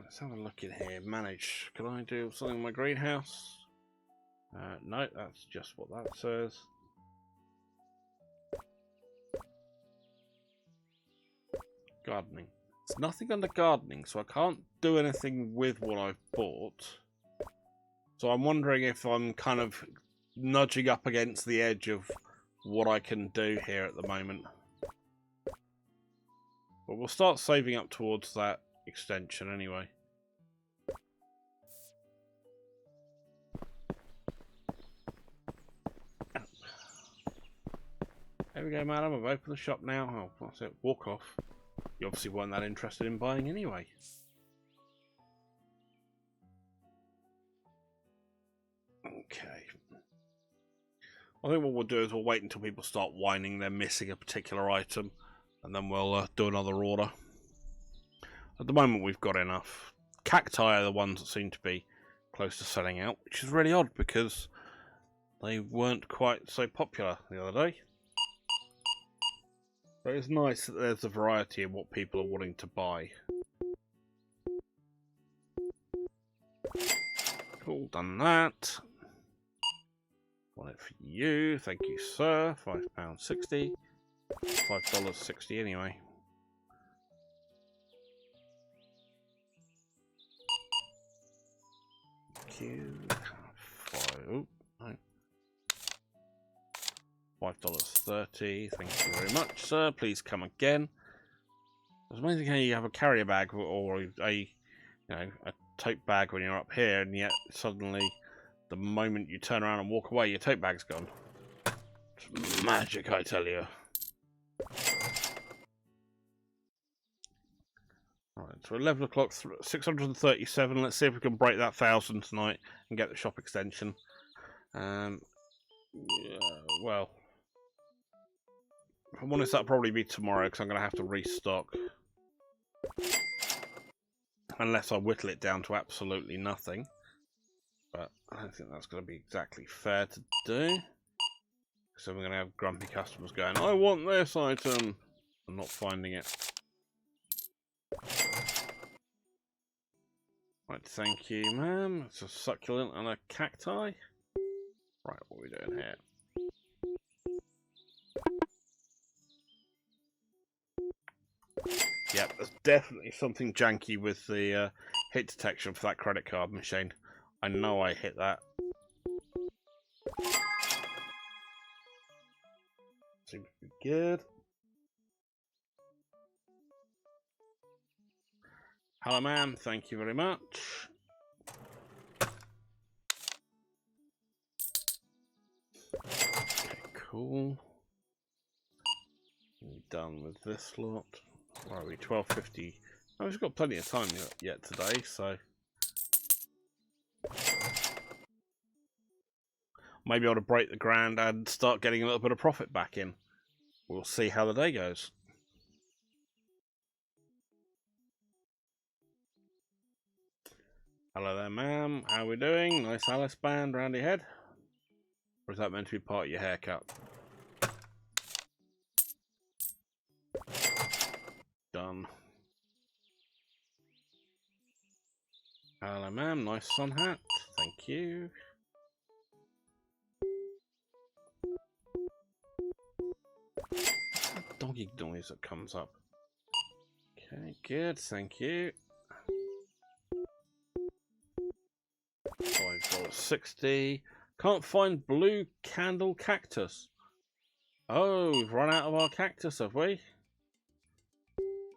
Let's have a look in here. Manage. Can I do something with my greenhouse? No, that's just what that says. Gardening. There's nothing under gardening, so I can't do anything with what I've bought. So I'm wondering if I'm kind of nudging up against the edge of what I can do here at the moment. But we'll start saving up towards that extension anyway. There we go, madam. I've opened the shop now. Oh, that's it. Walk off. You obviously weren't that interested in buying anyway. Okay. I think what we'll do is we'll wait until people start whining they're missing a particular item, and then we'll do another order. At the moment we've got enough. Cacti are the ones that seem to be close to selling out, which is really odd because they weren't quite so popular the other day. But it's nice that there's a variety of what people are wanting to buy. Cool, done that. Want it for you, thank you, sir. £5.60. $5.60 anyway. Thank you. $5.30. Thank you very much, sir. Please come again. It's amazing how you have a carrier bag or a tote bag when you're up here, and yet suddenly, the moment you turn around and walk away, your tote bag's gone. It's magic, I tell you. Alright, so 11 o'clock, 637. Let's see if we can break that 1,000 tonight and get the shop extension. Yeah, well, if I'm honest, that'll probably be tomorrow because I'm going to have to restock. Unless I whittle it down to absolutely nothing. But I don't think that's going to be exactly fair to do. So we're going to have grumpy customers going, I want this item, and not finding it. Right, thank you, ma'am. It's a succulent and a cacti. Right, what are we doing here? Yep, there's definitely something janky with the hit detection for that credit card machine. I know I hit that. Seems to be good. Hello, ma'am. Thank you very much. Okay, cool. We're done with this lot. Where are we? 12:50. Oh, we've got plenty of time yet today, so maybe I ought to break the ground and start getting a little bit of profit back in. We'll see how the day goes. Hello there, ma'am. How are we doing? Nice Alice band round your head? Or is that meant to be part of your haircut? Done. Hello, ma'am. Nice sun hat. Thank you. What's that doggy noise that comes up? Okay, good. Thank you. $5.60. Can't find blue candle cactus. Oh, we've run out of our cactus, have we?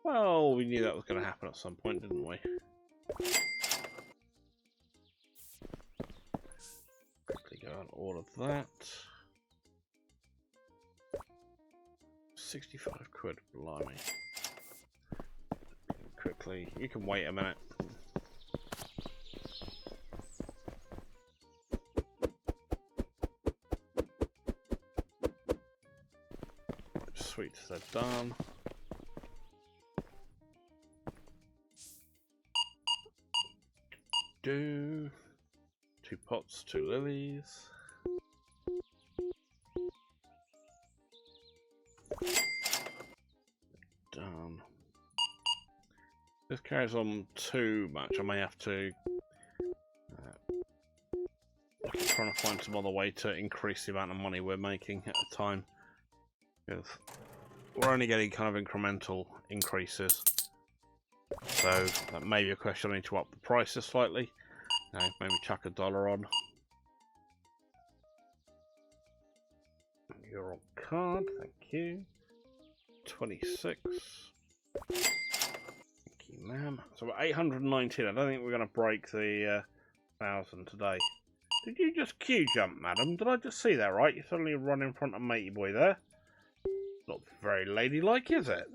Well, we knew that was going to happen at some point, didn't we? Quickly go on all of that. 65 quid, blimey. Quickly, you can wait a minute. Sweet, they're done. Do 2 pots, 2 lilies. Done. This carries on too much. I may have to look at trying to find some other way to increase the amount of money we're making at a time. Because we're only getting kind of incremental increases. So that may be a question I need to up the prices slightly. Maybe chuck $1 on. You're on card, thank you. 26. Thank you, ma'am. So we're 819. I don't think we're going to break the 1,000 today. Did you just queue jump, madam? Did I just see that right? You suddenly run in front of matey boy there. Not very ladylike, is it?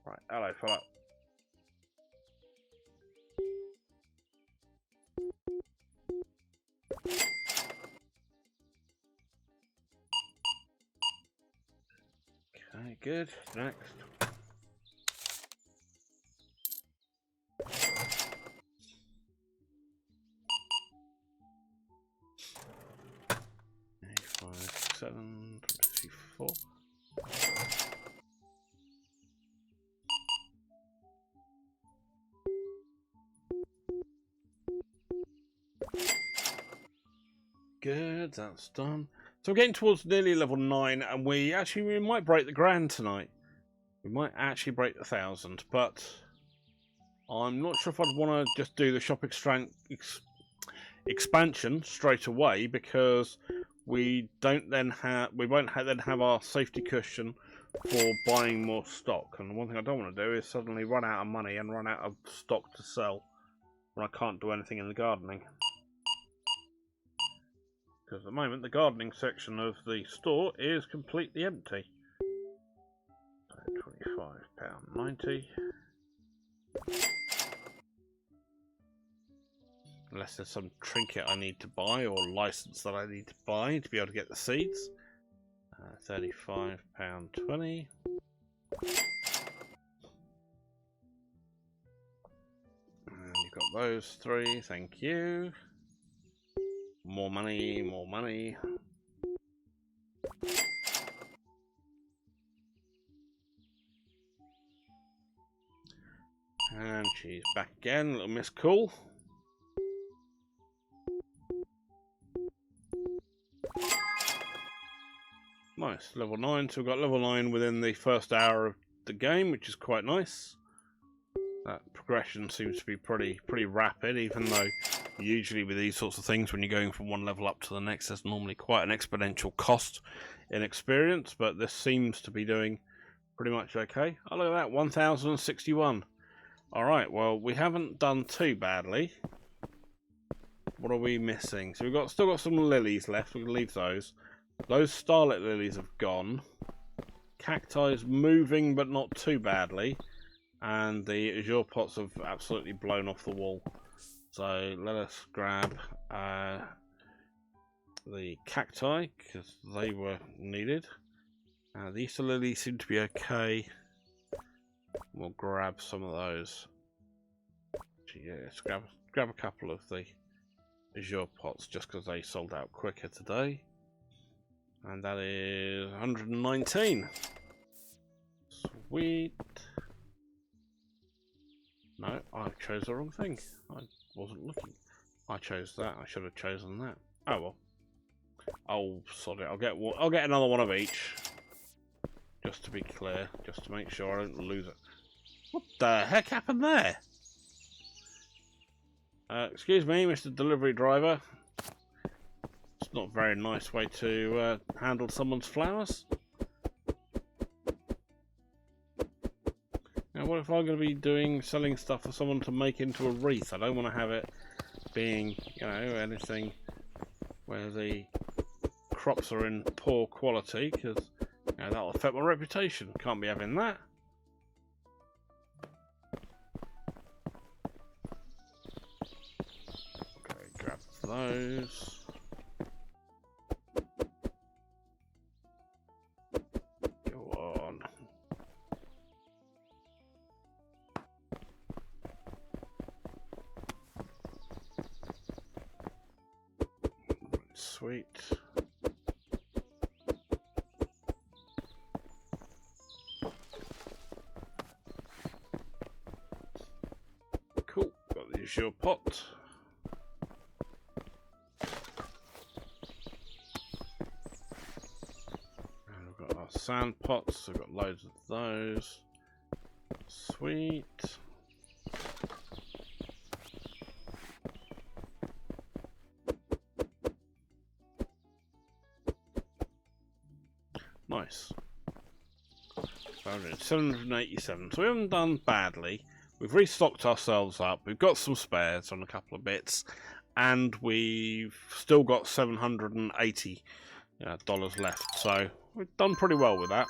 Right, hello, fella. Okay, good. Next. Five, 7, 24. Good, that's done. So we're getting towards nearly level 9, and we might break the grand tonight. We might actually break the 1,000, but I'm not sure if I'd want to just do the shop expansion straight away, because we won't then have our safety cushion for buying more stock. And one thing I don't want to do is suddenly run out of money and run out of stock to sell when I can't do anything in the gardening. Because at the moment the gardening section of the store is completely empty. So £25.90. Unless there's some trinket I need to buy or license that I need to buy to be able to get the seeds. £35.20. And you've got those 3, thank you. More money, more money. And she's back again, little Miss Cool. Nice, level 9, so we've got level 9 within the first hour of the game, which is quite nice. That progression seems to be pretty rapid, even though usually with these sorts of things, when you're going from one level up to the next, there's normally quite an exponential cost in experience, but this seems to be doing pretty much okay. Oh, look at that, 1,061. Alright, well, we haven't done too badly. What are we missing? So we've still got some lilies left, we can leave those. Those starlet lilies have gone. Cacti's moving, but not too badly. And the azure pots have absolutely blown off the wall. So let us grab the cacti, because they were needed. The Easter lilies seem to be okay. We'll grab some of those. Yeah, let's grab a couple of the azure pots, just because they sold out quicker today. And that is 119. Sweet. No, I chose the wrong thing. I wasn't looking. I chose that. I should have chosen that. Oh well. Oh, sod it. I'll get another one of each. Just to be clear, just to make sure I don't lose it. What the heck happened there? Excuse me, Mr. Delivery Driver. It's not a very nice way to handle someone's flowers. Now, what if I'm going to be selling stuff for someone to make into a wreath? I don't want to have it being, anything where the crops are in poor quality, because that'll affect my reputation. Can't be having that. Okay, grab those. Sweet. Cool. Got the azure pot. Sand pots, we've got loads of those. Sweet. Nice. 787. So we haven't done badly. We've restocked ourselves up. We've got some spares on a couple of bits, and we've still got $780 left. So we've done pretty well with that.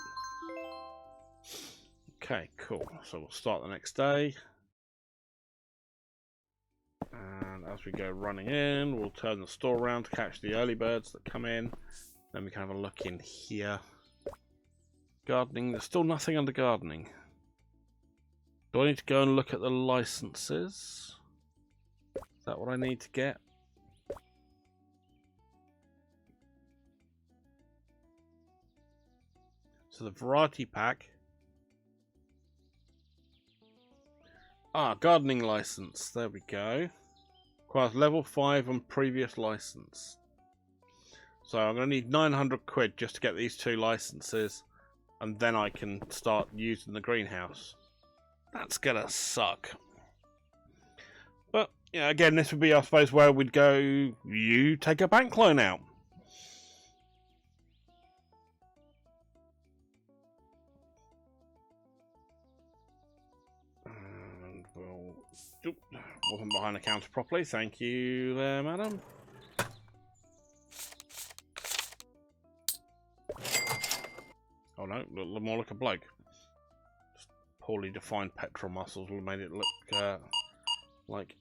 Okay, cool. So we'll start the next day. And as we go running in, we'll turn the store around to catch the early birds that come in. Then we can have a look in here. Gardening, there's still nothing under gardening. Do I need to go and look at the licenses? Is that what I need to get? So the variety pack. Gardening license. There we go. Requires level 5 and previous license. So I'm going to need 900 quid just to get these 2 licenses. And then I can start using the greenhouse. That's going to suck. But, yeah, again, this would be, I suppose, where we'd go, you take a bank loan out. And we'll... wasn't behind the counter properly. Thank you there, madam. Oh no, look more like a bloke. Just poorly defined pectoral muscles will have made it look like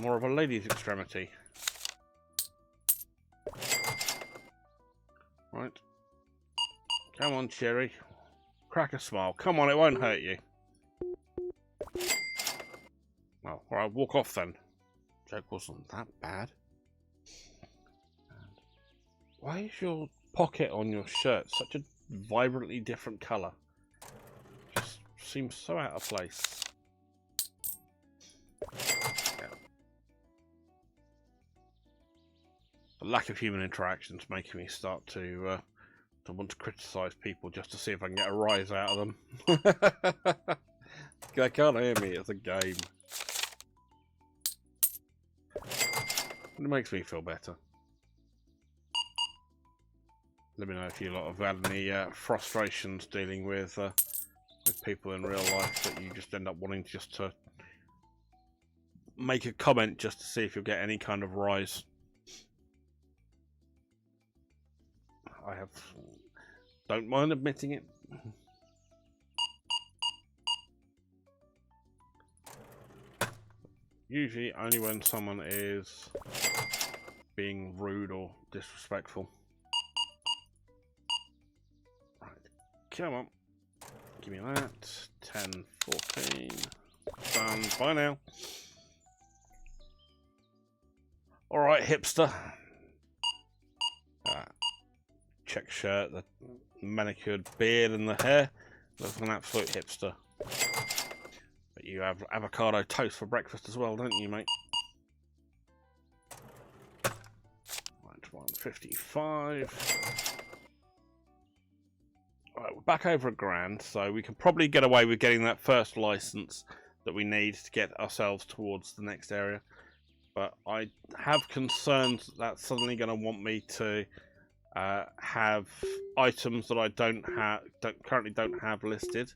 more of a lady's extremity. Right. Come on, Cherry. Crack a smile. Come on, it won't hurt you. Well, alright, walk off then. Joke wasn't that bad. And why is your pocket on your shirt such a vibrantly different colour? Just seems so out of place. Yeah. The lack of human interaction's making me start to want to criticise people just to see if I can get a rise out of them. They can't hear me, it's a game. It makes me feel better. Let me know if you lot have had any frustrations dealing with people in real life that you just end up wanting just to make a comment just to see if you'll get any kind of rise. I have. Don't mind admitting it. Usually only when someone is being rude or disrespectful. Come on. Give me that. 10, 14. Done. Bye now. Alright, hipster. Check shirt, the manicured beard and the hair. Looks like an absolute hipster. But you have avocado toast for breakfast as well, don't you, mate? Right, 155. Right, we're back over $1,000, so we can probably get away with getting that first license that we need to get ourselves towards the next area. But I have concerns that that's suddenly going to want me to have items that I currently don't have listed,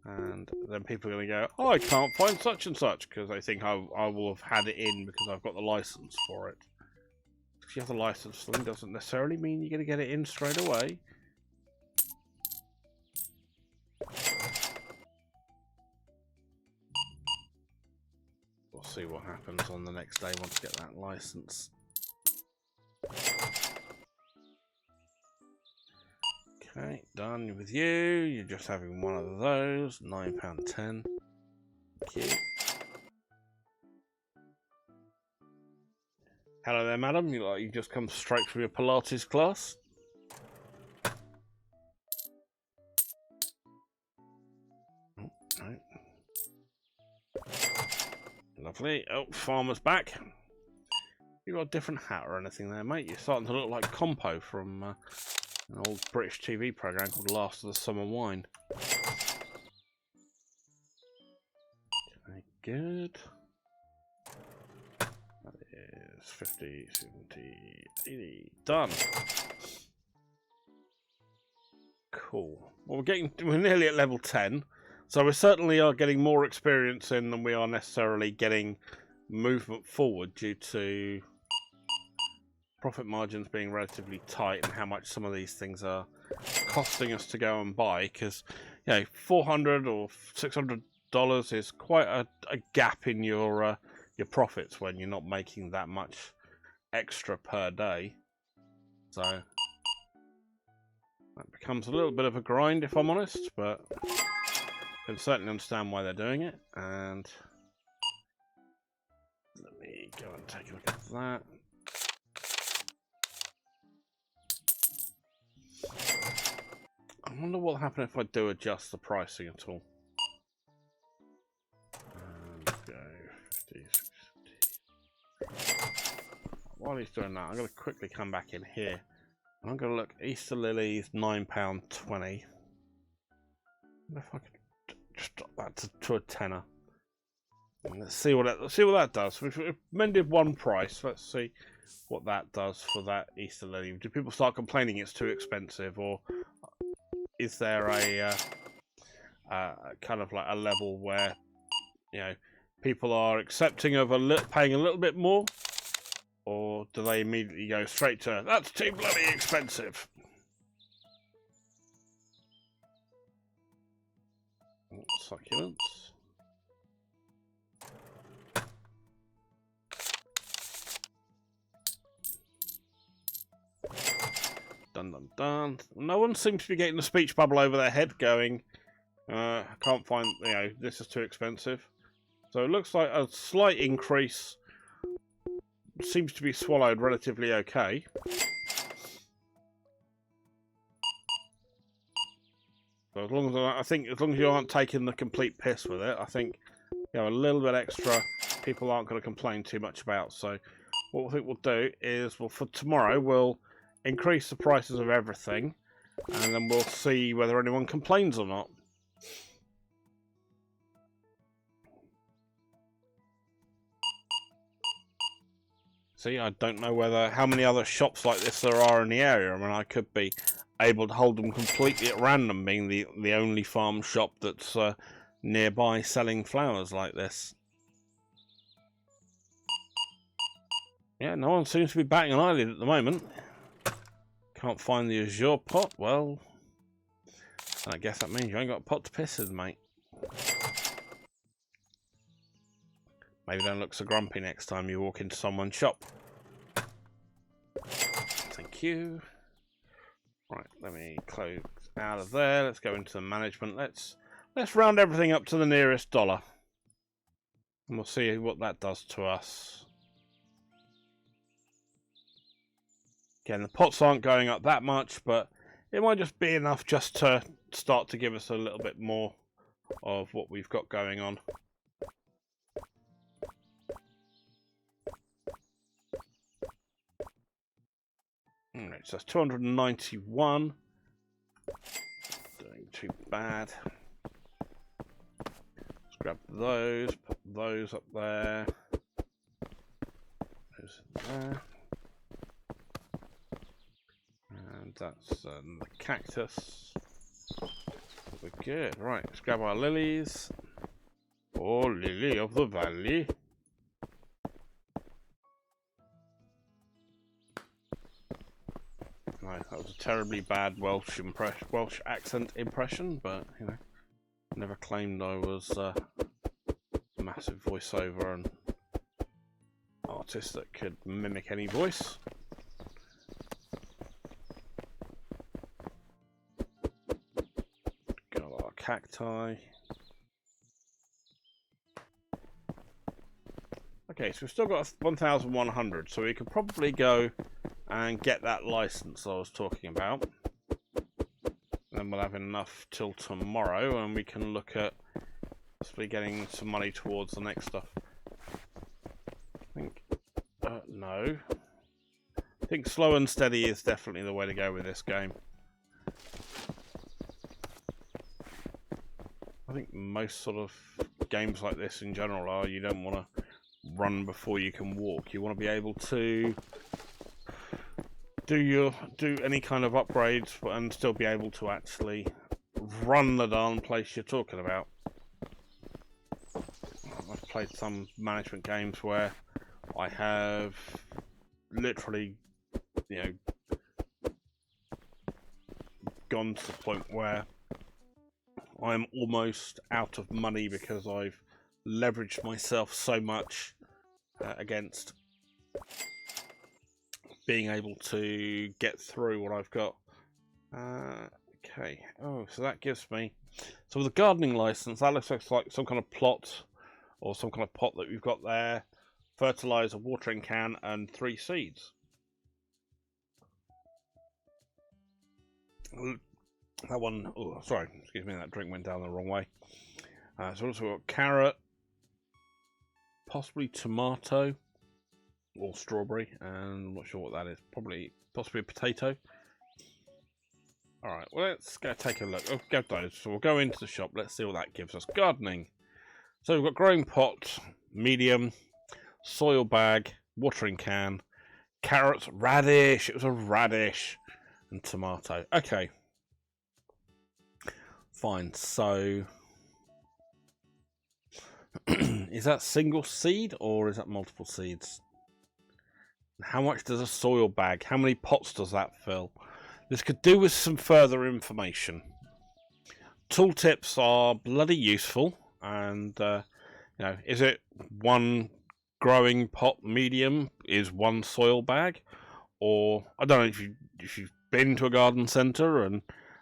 and then people are going to go, "Oh, I can't find such and such," because they think I will have had it in because I've got the license for it. If you have the license, then doesn't necessarily mean you're going to get it in straight away. We'll see what happens on the next day once we get that license. Okay, done with you. You're just having one of those. £9.10. Thank you. Hello there, madam. You like you just come straight from your Pilates class? Oh, no. Lovely. Oh, farmer's back. You got a different hat or anything there, mate? You're starting to look like Compo from An old British TV programme called Last of the Summer Wine. Okay, good. That is 50, 70, 80. Done. Cool. Well, we're nearly at level 10. So we certainly are getting more experience in than we are necessarily getting movement forward due to profit margins being relatively tight and how much some of these things are costing us to go and buy. Because, you know, $400 or $600 is quite a gap in your profits when you're not making that much extra per day. So that becomes a little bit of a grind, if I'm honest, but I can certainly understand why they're doing it. And let me go and take a look at that. I wonder what will happen if I do adjust the pricing at all. Let's go 50, 60. While he's doing that, I'm going to quickly come back in here. And I'm going to look Easter lilies, £9.20. If I could just drop that to a tenner. And let's see what that does. We've amended one price. Let's see what that does for that Easter lily. Do people start complaining it's too expensive, or is there a kind of like a level where, you know, people are accepting of paying a little bit more, or do they immediately go straight to that's too bloody expensive? Succulents. Dun dun dun. No one seems to be getting the speech bubble over their head going, I can't find, you know, this is too expensive. So it looks like a slight increase seems to be swallowed relatively okay. So as long as as long as you aren't taking the complete piss with it, I think, you know, a little bit extra people aren't going to complain too much about. So what I think we'll do is, well, for tomorrow we'll increase the prices of everything, and then we'll see whether anyone complains or not. See, I don't know how many other shops like this there are in the area. I mean, I could be able to hold them completely at random, being the only farm shop that's nearby selling flowers like this. Yeah, no one seems to be batting an eyelid at the moment. Can't find the azure pot. Well, I guess that means you ain't got a pot to piss in, mate. Maybe don't look so grumpy next time you walk into someone's shop. Thank you. Right, let me close out of there. Let's go into the management. Let's round everything up to the nearest dollar, and we'll see what that does to us. Again, the pots aren't going up that much, but it might just be enough just to start to give us a little bit more of what we've got going on. Alright, so that's 291. Doing too bad. Let's grab those, put those up there. Those in there. And that's the cactus. We're good. Right, let's grab our lilies. Oh, lily of the valley. Right, that was a terribly bad Welsh accent impression, but, you know, never claimed I was a massive voiceover and artist that could mimic any voice. Got our cacti. Okay, so we've still got 1,100, so we could probably go and get that license I was talking about. Then we'll have enough till tomorrow, and we can look at possibly getting some money towards the next stuff. I think, no. I think slow and steady is definitely the way to go with this game. I think most sort of games like this in general are, you don't want to run before you can walk. You want to be able to do any kind of upgrades and still be able to actually run the darn place you're talking about. I've played some management games where I have literally, you know, gone to the point where I'm almost out of money because I've leveraged myself so much against being able to get through what I've got. Okay, oh, so that gives me... So with a gardening license, that looks like some kind of plot or some kind of pot that we've got there. Fertilizer, watering can, and 3 seeds. That one, oh, sorry, excuse me, that drink went down the wrong way. So also we've got carrot, possibly tomato, or strawberry, and I'm not sure what that is. Possibly a potato. Alright, well, let's go take a look. Oh, go those. So we'll go into the shop, let's see what that gives us. Gardening. So we've got growing pot, medium, soil bag, watering can, carrots, radish, it was a radish, and tomato. Okay. Fine, so is that single seed or is that multiple seeds? How much does a soil bag, how many pots does that fill? This could do with some further information. Tooltips are bloody useful, and you know, is it one growing pot medium is one soil bag? Or I don't know if you've been to a garden centre and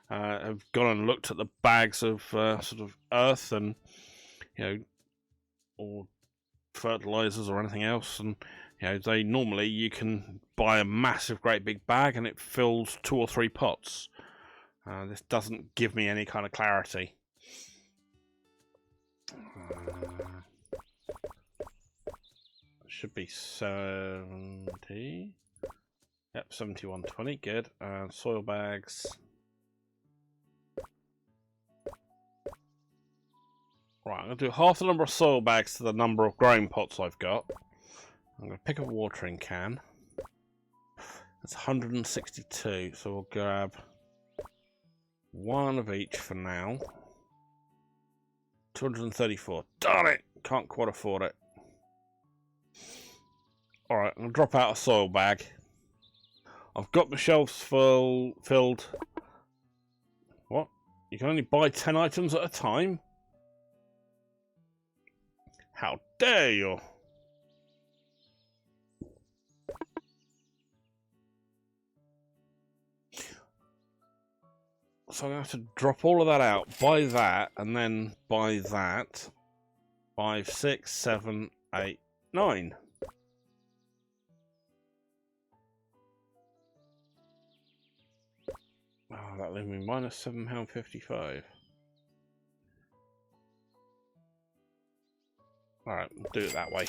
have gone and looked at the bags of sort of earth and, you know, or fertilizers or anything else, and you know, they normally you can buy a massive great big bag and it fills 2 or 3 pots. This doesn't give me any kind of clarity. It should be 70. Yep, 7120, good. Soil bags. Right, I'm going to do half the number of soil bags to the number of growing pots I've got. I'm going to pick a watering can. That's 162, so we'll grab 1 of each for now. 234. Darn it! Can't quite afford it. Alright, I'm going to drop out a soil bag. I've got my shelves filled. What? You can only buy 10 items at a time? How dare you! So I'm going to have to drop all of that out, buy that, and then buy that. 5, 6, 7, 8, 9. Oh, that leaves me minus £7.55. Alright, do it that way.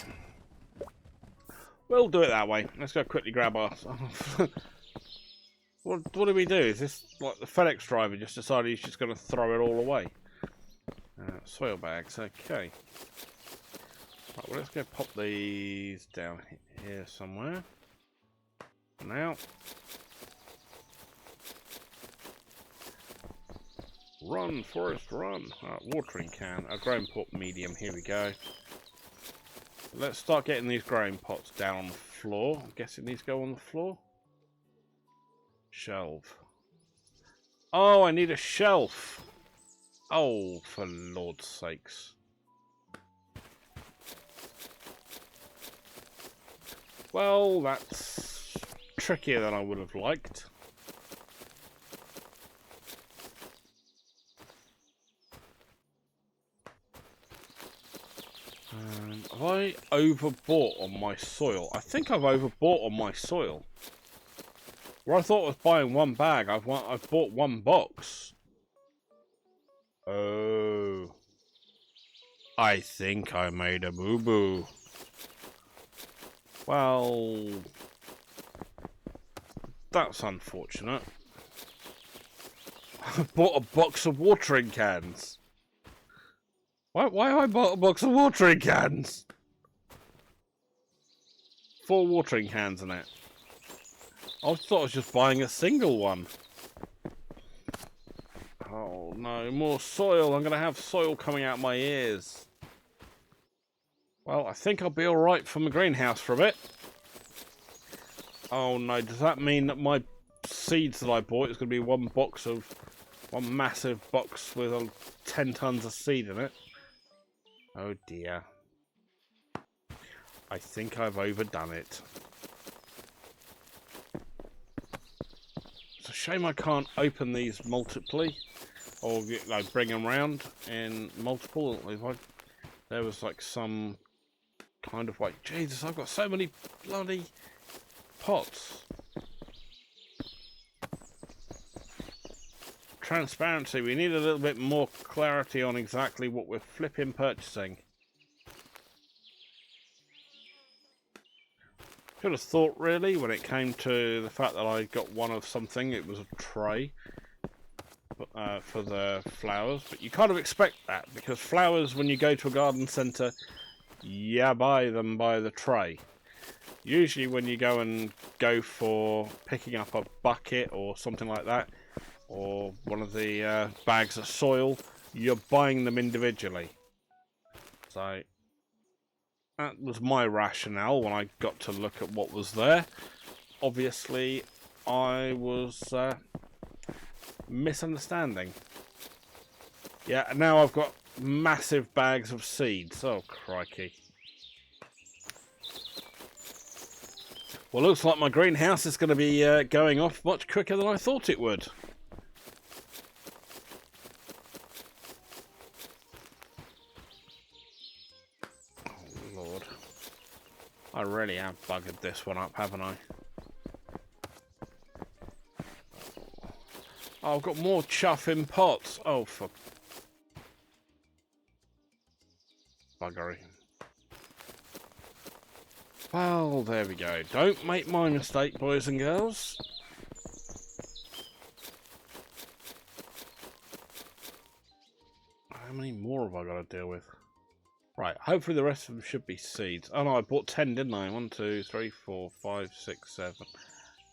We'll do it that way. Let's go quickly grab our... What do we do? Is this like the FedEx driver just decided he's just going to throw it all away? Soil bags, okay. Right, well, let's go pop these down here somewhere. Now. Run, Forest, run. Right, watering can, a growing pot medium, here we go. Let's start getting these growing pots down on the floor. I'm guessing these go on the floor. Shelf. Oh, I need a shelf. Oh, for Lord's sakes. Well, that's trickier than I would have liked. Have I overbought on my soil? I think I've overbought on my soil. Where I thought I was buying 1 bag, I've bought 1 box. Oh. I think I made a boo-boo. Well, that's unfortunate. I bought a box of watering cans. Why have I bought a box of watering cans? 4 watering cans in it. I thought I was just buying a single one. Oh no, more soil. I'm going to have soil coming out my ears. Well, I think I'll be alright from the greenhouse for a bit. Oh no, does that mean that my seeds that I bought is going to be one massive box with 10 tons of seed in it? Oh dear. I think I've overdone it. It's a shame I can't open these multiply, or like bring them round in multiple. There was like some kind of like, Jesus, I've got so many bloody pots. Transparency. We need a little bit more clarity on exactly what we're flipping purchasing. Should have thought really when it came to the fact that I got one of something, it was a tray for the flowers, but you kind of expect that because flowers, when you go to a garden centre, you buy them by the tray. Usually when you go for picking up a bucket or something like that, or one of the bags of soil, you're buying them individually. So that was my rationale when I got to look at what was there. Obviously, I was misunderstanding. Yeah, and now I've got massive bags of seeds. Oh, crikey. Well, looks like my greenhouse is going to be going off much quicker than I thought it would. I really have buggered this one up, haven't I? Oh, I've got more chuff in pots. Oh, for buggery. Well, there we go. Don't make my mistake, boys and girls. How many more have I got to deal with? Right, hopefully the rest of them should be seeds. Oh no, I bought 10, didn't I? 1, 2, 3, 4, 5, 6, 7.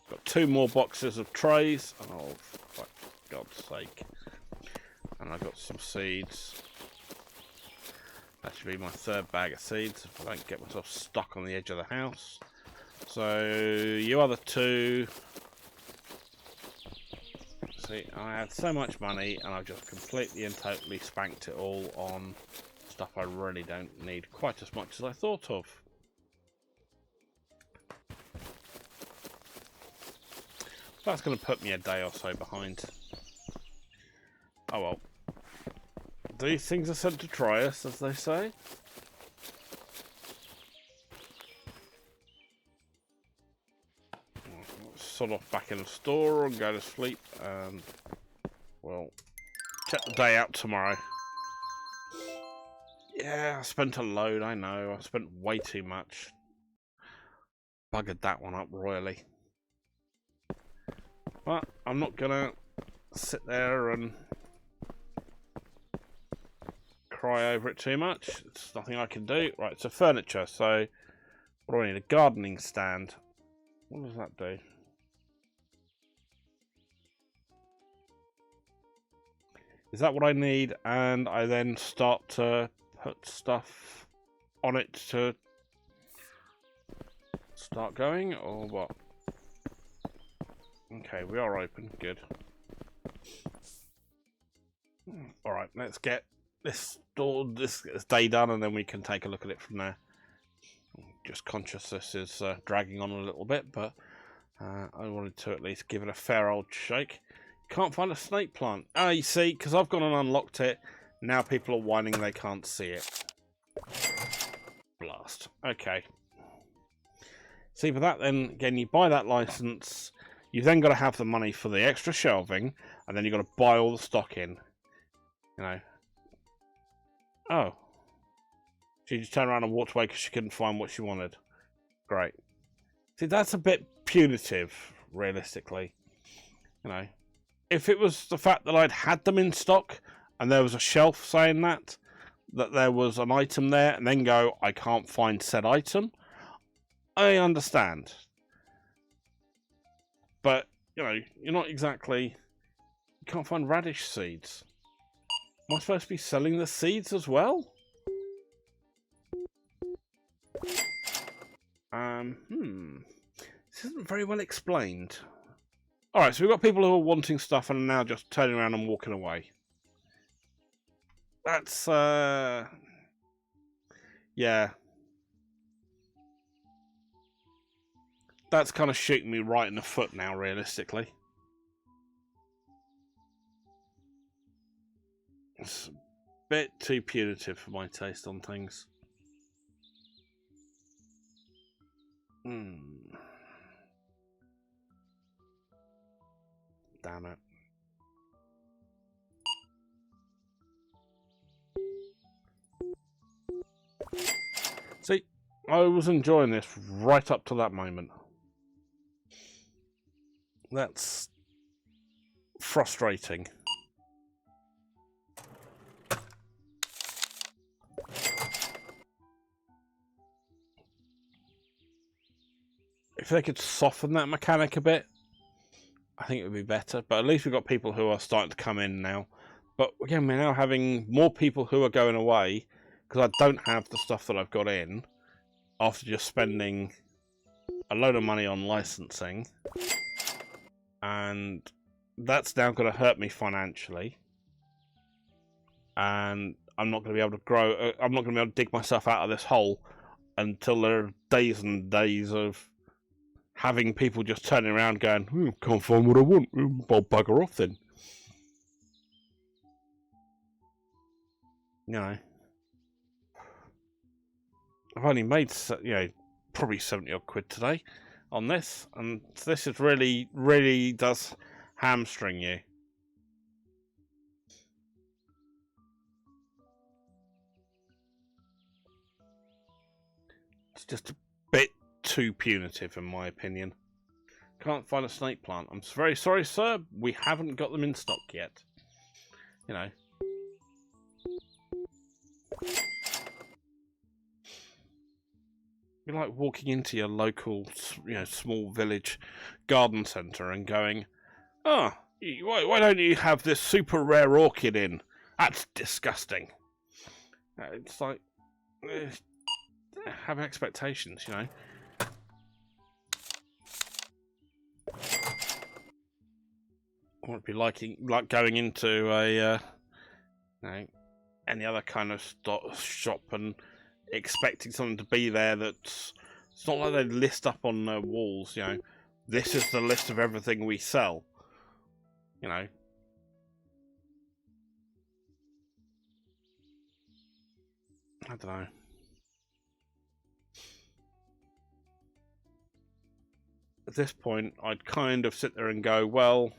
Got 2 more boxes of trays. Oh, for God's sake. And I got some seeds. That should be my 3rd bag of seeds if I don't get myself stuck on the edge of the house. So, you other 2. See, I had so much money and I've just completely and totally spanked it all on stuff I really don't need quite as much as I thought of. That's going to put me a day or so behind. Oh well. These things are sent to try us, as they say. Sod off back in the store and go to sleep, and well, check the day out tomorrow. Yeah, I spent a load, I know. I spent way too much. Buggered that one up royally. But I'm not gonna sit there and cry over it too much. It's nothing I can do. Right, so furniture. So, what do I need? A gardening stand. What does that do? Is that what I need? And I then start to put stuff on it to start going, or what? Okay, we are open. Good. Alright, let's get this day done, and then we can take a look at it from there. Just conscious this is dragging on a little bit, but I wanted to at least give it a fair old shake. Can't find a snake plant. Ah, you see, because I've gone and unlocked it, now people are whining they can't see it. Blast. Okay. See, for that then, again, you buy that license, you've then got to have the money for the extra shelving, and then you've got to buy all the stock in. You know. Oh. She just turned around and walked away because she couldn't find what she wanted. Great. See, that's a bit punitive, realistically. You know. If it was the fact that I'd had them in stock, and there was a shelf saying that, that there was an item there and then go, I can't find said item, I understand. But, you know, you're not exactly... You can't find radish seeds. Am I supposed to be selling the seeds as well? This isn't very well explained. Alright, so we've got people who are wanting stuff and are now just turning around and walking away. That's, yeah. That's kind of shooting me right in the foot now, realistically. It's a bit too punitive for my taste on things. Damn it. See, I was enjoying this right up to that moment. That's frustrating. If they could soften that mechanic a bit, I think it would be better. But at least we've got people who are starting to come in now. But again, we're now having more people who are going away because I don't have the stuff that I've got in after just spending a load of money on licensing. And that's now going to hurt me financially. And I'm not going to be able to grow. I'm not going to be able to dig myself out of this hole until there are days and days of having people just turning around going, can't find what I want, I'll bugger off then. You know, I've only made, you know, probably 70 odd quid today on this, and this is really does hamstring you. It's just a bit too punitive in my opinion. Can't find a snake plant. I'm very sorry, sir. We haven't got them in stock yet. You know. You're like walking into your local, you know, small village garden centre and going, why don't you have this super rare orchid in? That's disgusting. It's like, have expectations, you know. I wouldn't be like going into a, you know, any other kind of shop and expecting something to be there that's... It's not like they list up on the walls, you know, this is the list of everything we sell, you know. I don't know. At this point, I'd kind of sit there and go, well...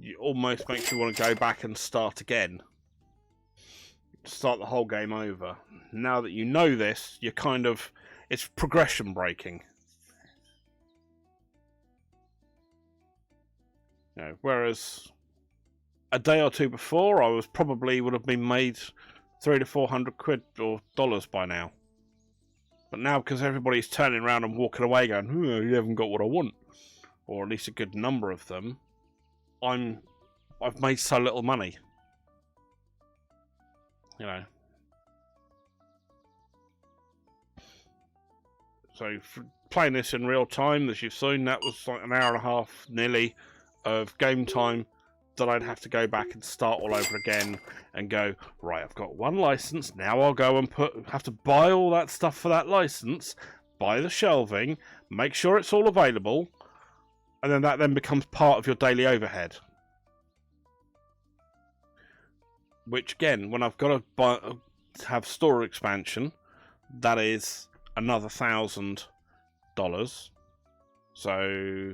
It almost makes you want to go back and start again. Start the whole game over. Now that you know this, you're kind of... It's progression breaking. You know, whereas a day or two before, I was probably would have been made 300 to 400 quid or dollars by now. But now, because everybody's turning around and walking away going, you haven't got what I want, or at least a good number of them, I've made so little money. You know. So for playing this in real time, as you've seen, that was like an hour and a half nearly of game time that I'd have to go back and start all over again and go, right, I've got one license, now I'll go and have to buy all that stuff for that license, buy the shelving, make sure it's all available, and then that then becomes part of your daily overhead. Which again, when I've got to have store expansion, that is another $1,000. So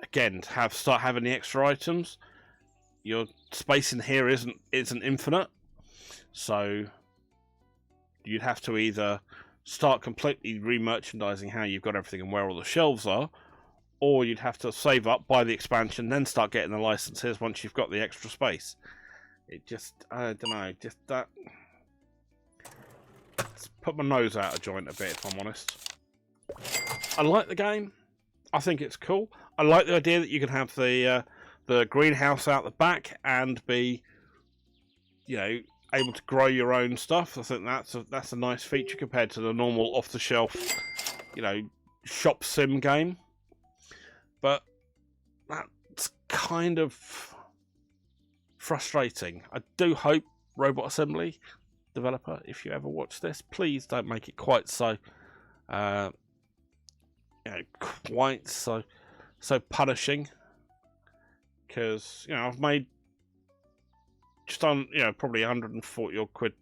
again, to start having the extra items, your space in here isn't infinite. So you'd have to either start completely re-merchandising how you've got everything and where all the shelves are, or you'd have to save up, buy the expansion, then start getting the licenses once you've got the extra space. It just, I don't know, just that. It's put my nose out of joint a bit, if I'm honest. I like the game. I think it's cool. I like the idea that you can have the greenhouse out the back and be, you know, able to grow your own stuff. I think that's a nice feature compared to the normal off-the-shelf, you know, shop sim game. But that's kind of frustrating. I do hope Robot Assembly developer, if you ever watch this, please don't make it quite so, you know, quite so punishing. Because, you know, I've made just on, you know, probably 140 odd quid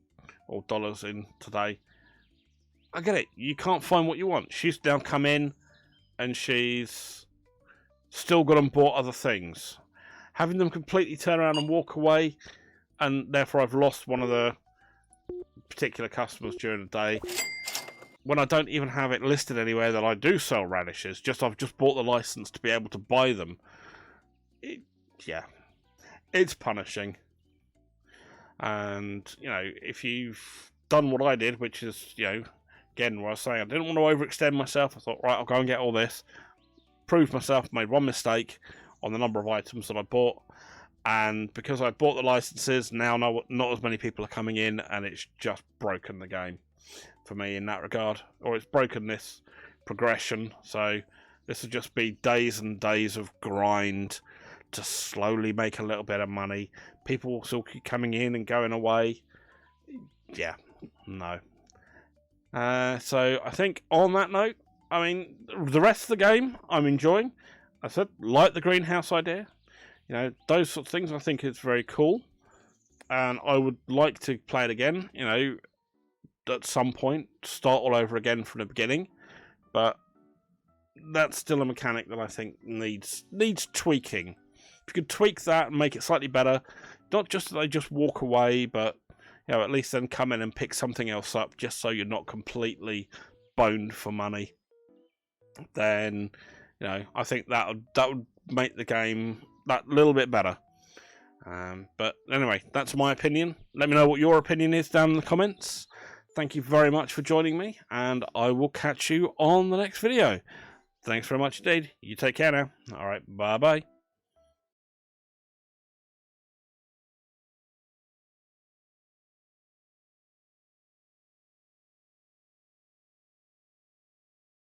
or dollars in today. I get it. You can't find what you want. She's now come in and she's still gone and bought other things. Having them completely turn around and walk away, and therefore I've lost one of the particular customers during the day when I don't even have it listed anywhere that I do sell radishes. I've just bought the license to be able to buy them. Yeah, it's punishing. And, you know, if you've done what I did, which is, you know, again, what I was saying, I didn't want to overextend myself. I thought, right, I'll go and get all this. Proved myself, made one mistake on the number of items that I bought. And because I bought the licenses, now not as many people are coming in, and it's just broken the game for me in that regard. Or it's broken this progression. So this will just be days and days of grind to slowly make a little bit of money. People will still keep coming in and going away. Yeah, no. So I think on that note, I mean, the rest of the game I'm enjoying. I said, like the greenhouse idea. You know, those sorts of things I think is very cool. And I would like to play it again, you know, at some point, start all over again from the beginning. But that's still a mechanic that I think needs tweaking. If you could tweak that and make it slightly better, not just that they just walk away, but, you know, at least then come in and pick something else up, just so you're not completely boned for money, then, you know, I think that would make the game that little bit better. But anyway, that's my opinion. Let me know what your opinion is down in the comments. Thank you very much for joining me, and I will catch you on the next video. Thanks very much indeed. You take care now. Alright, bye-bye.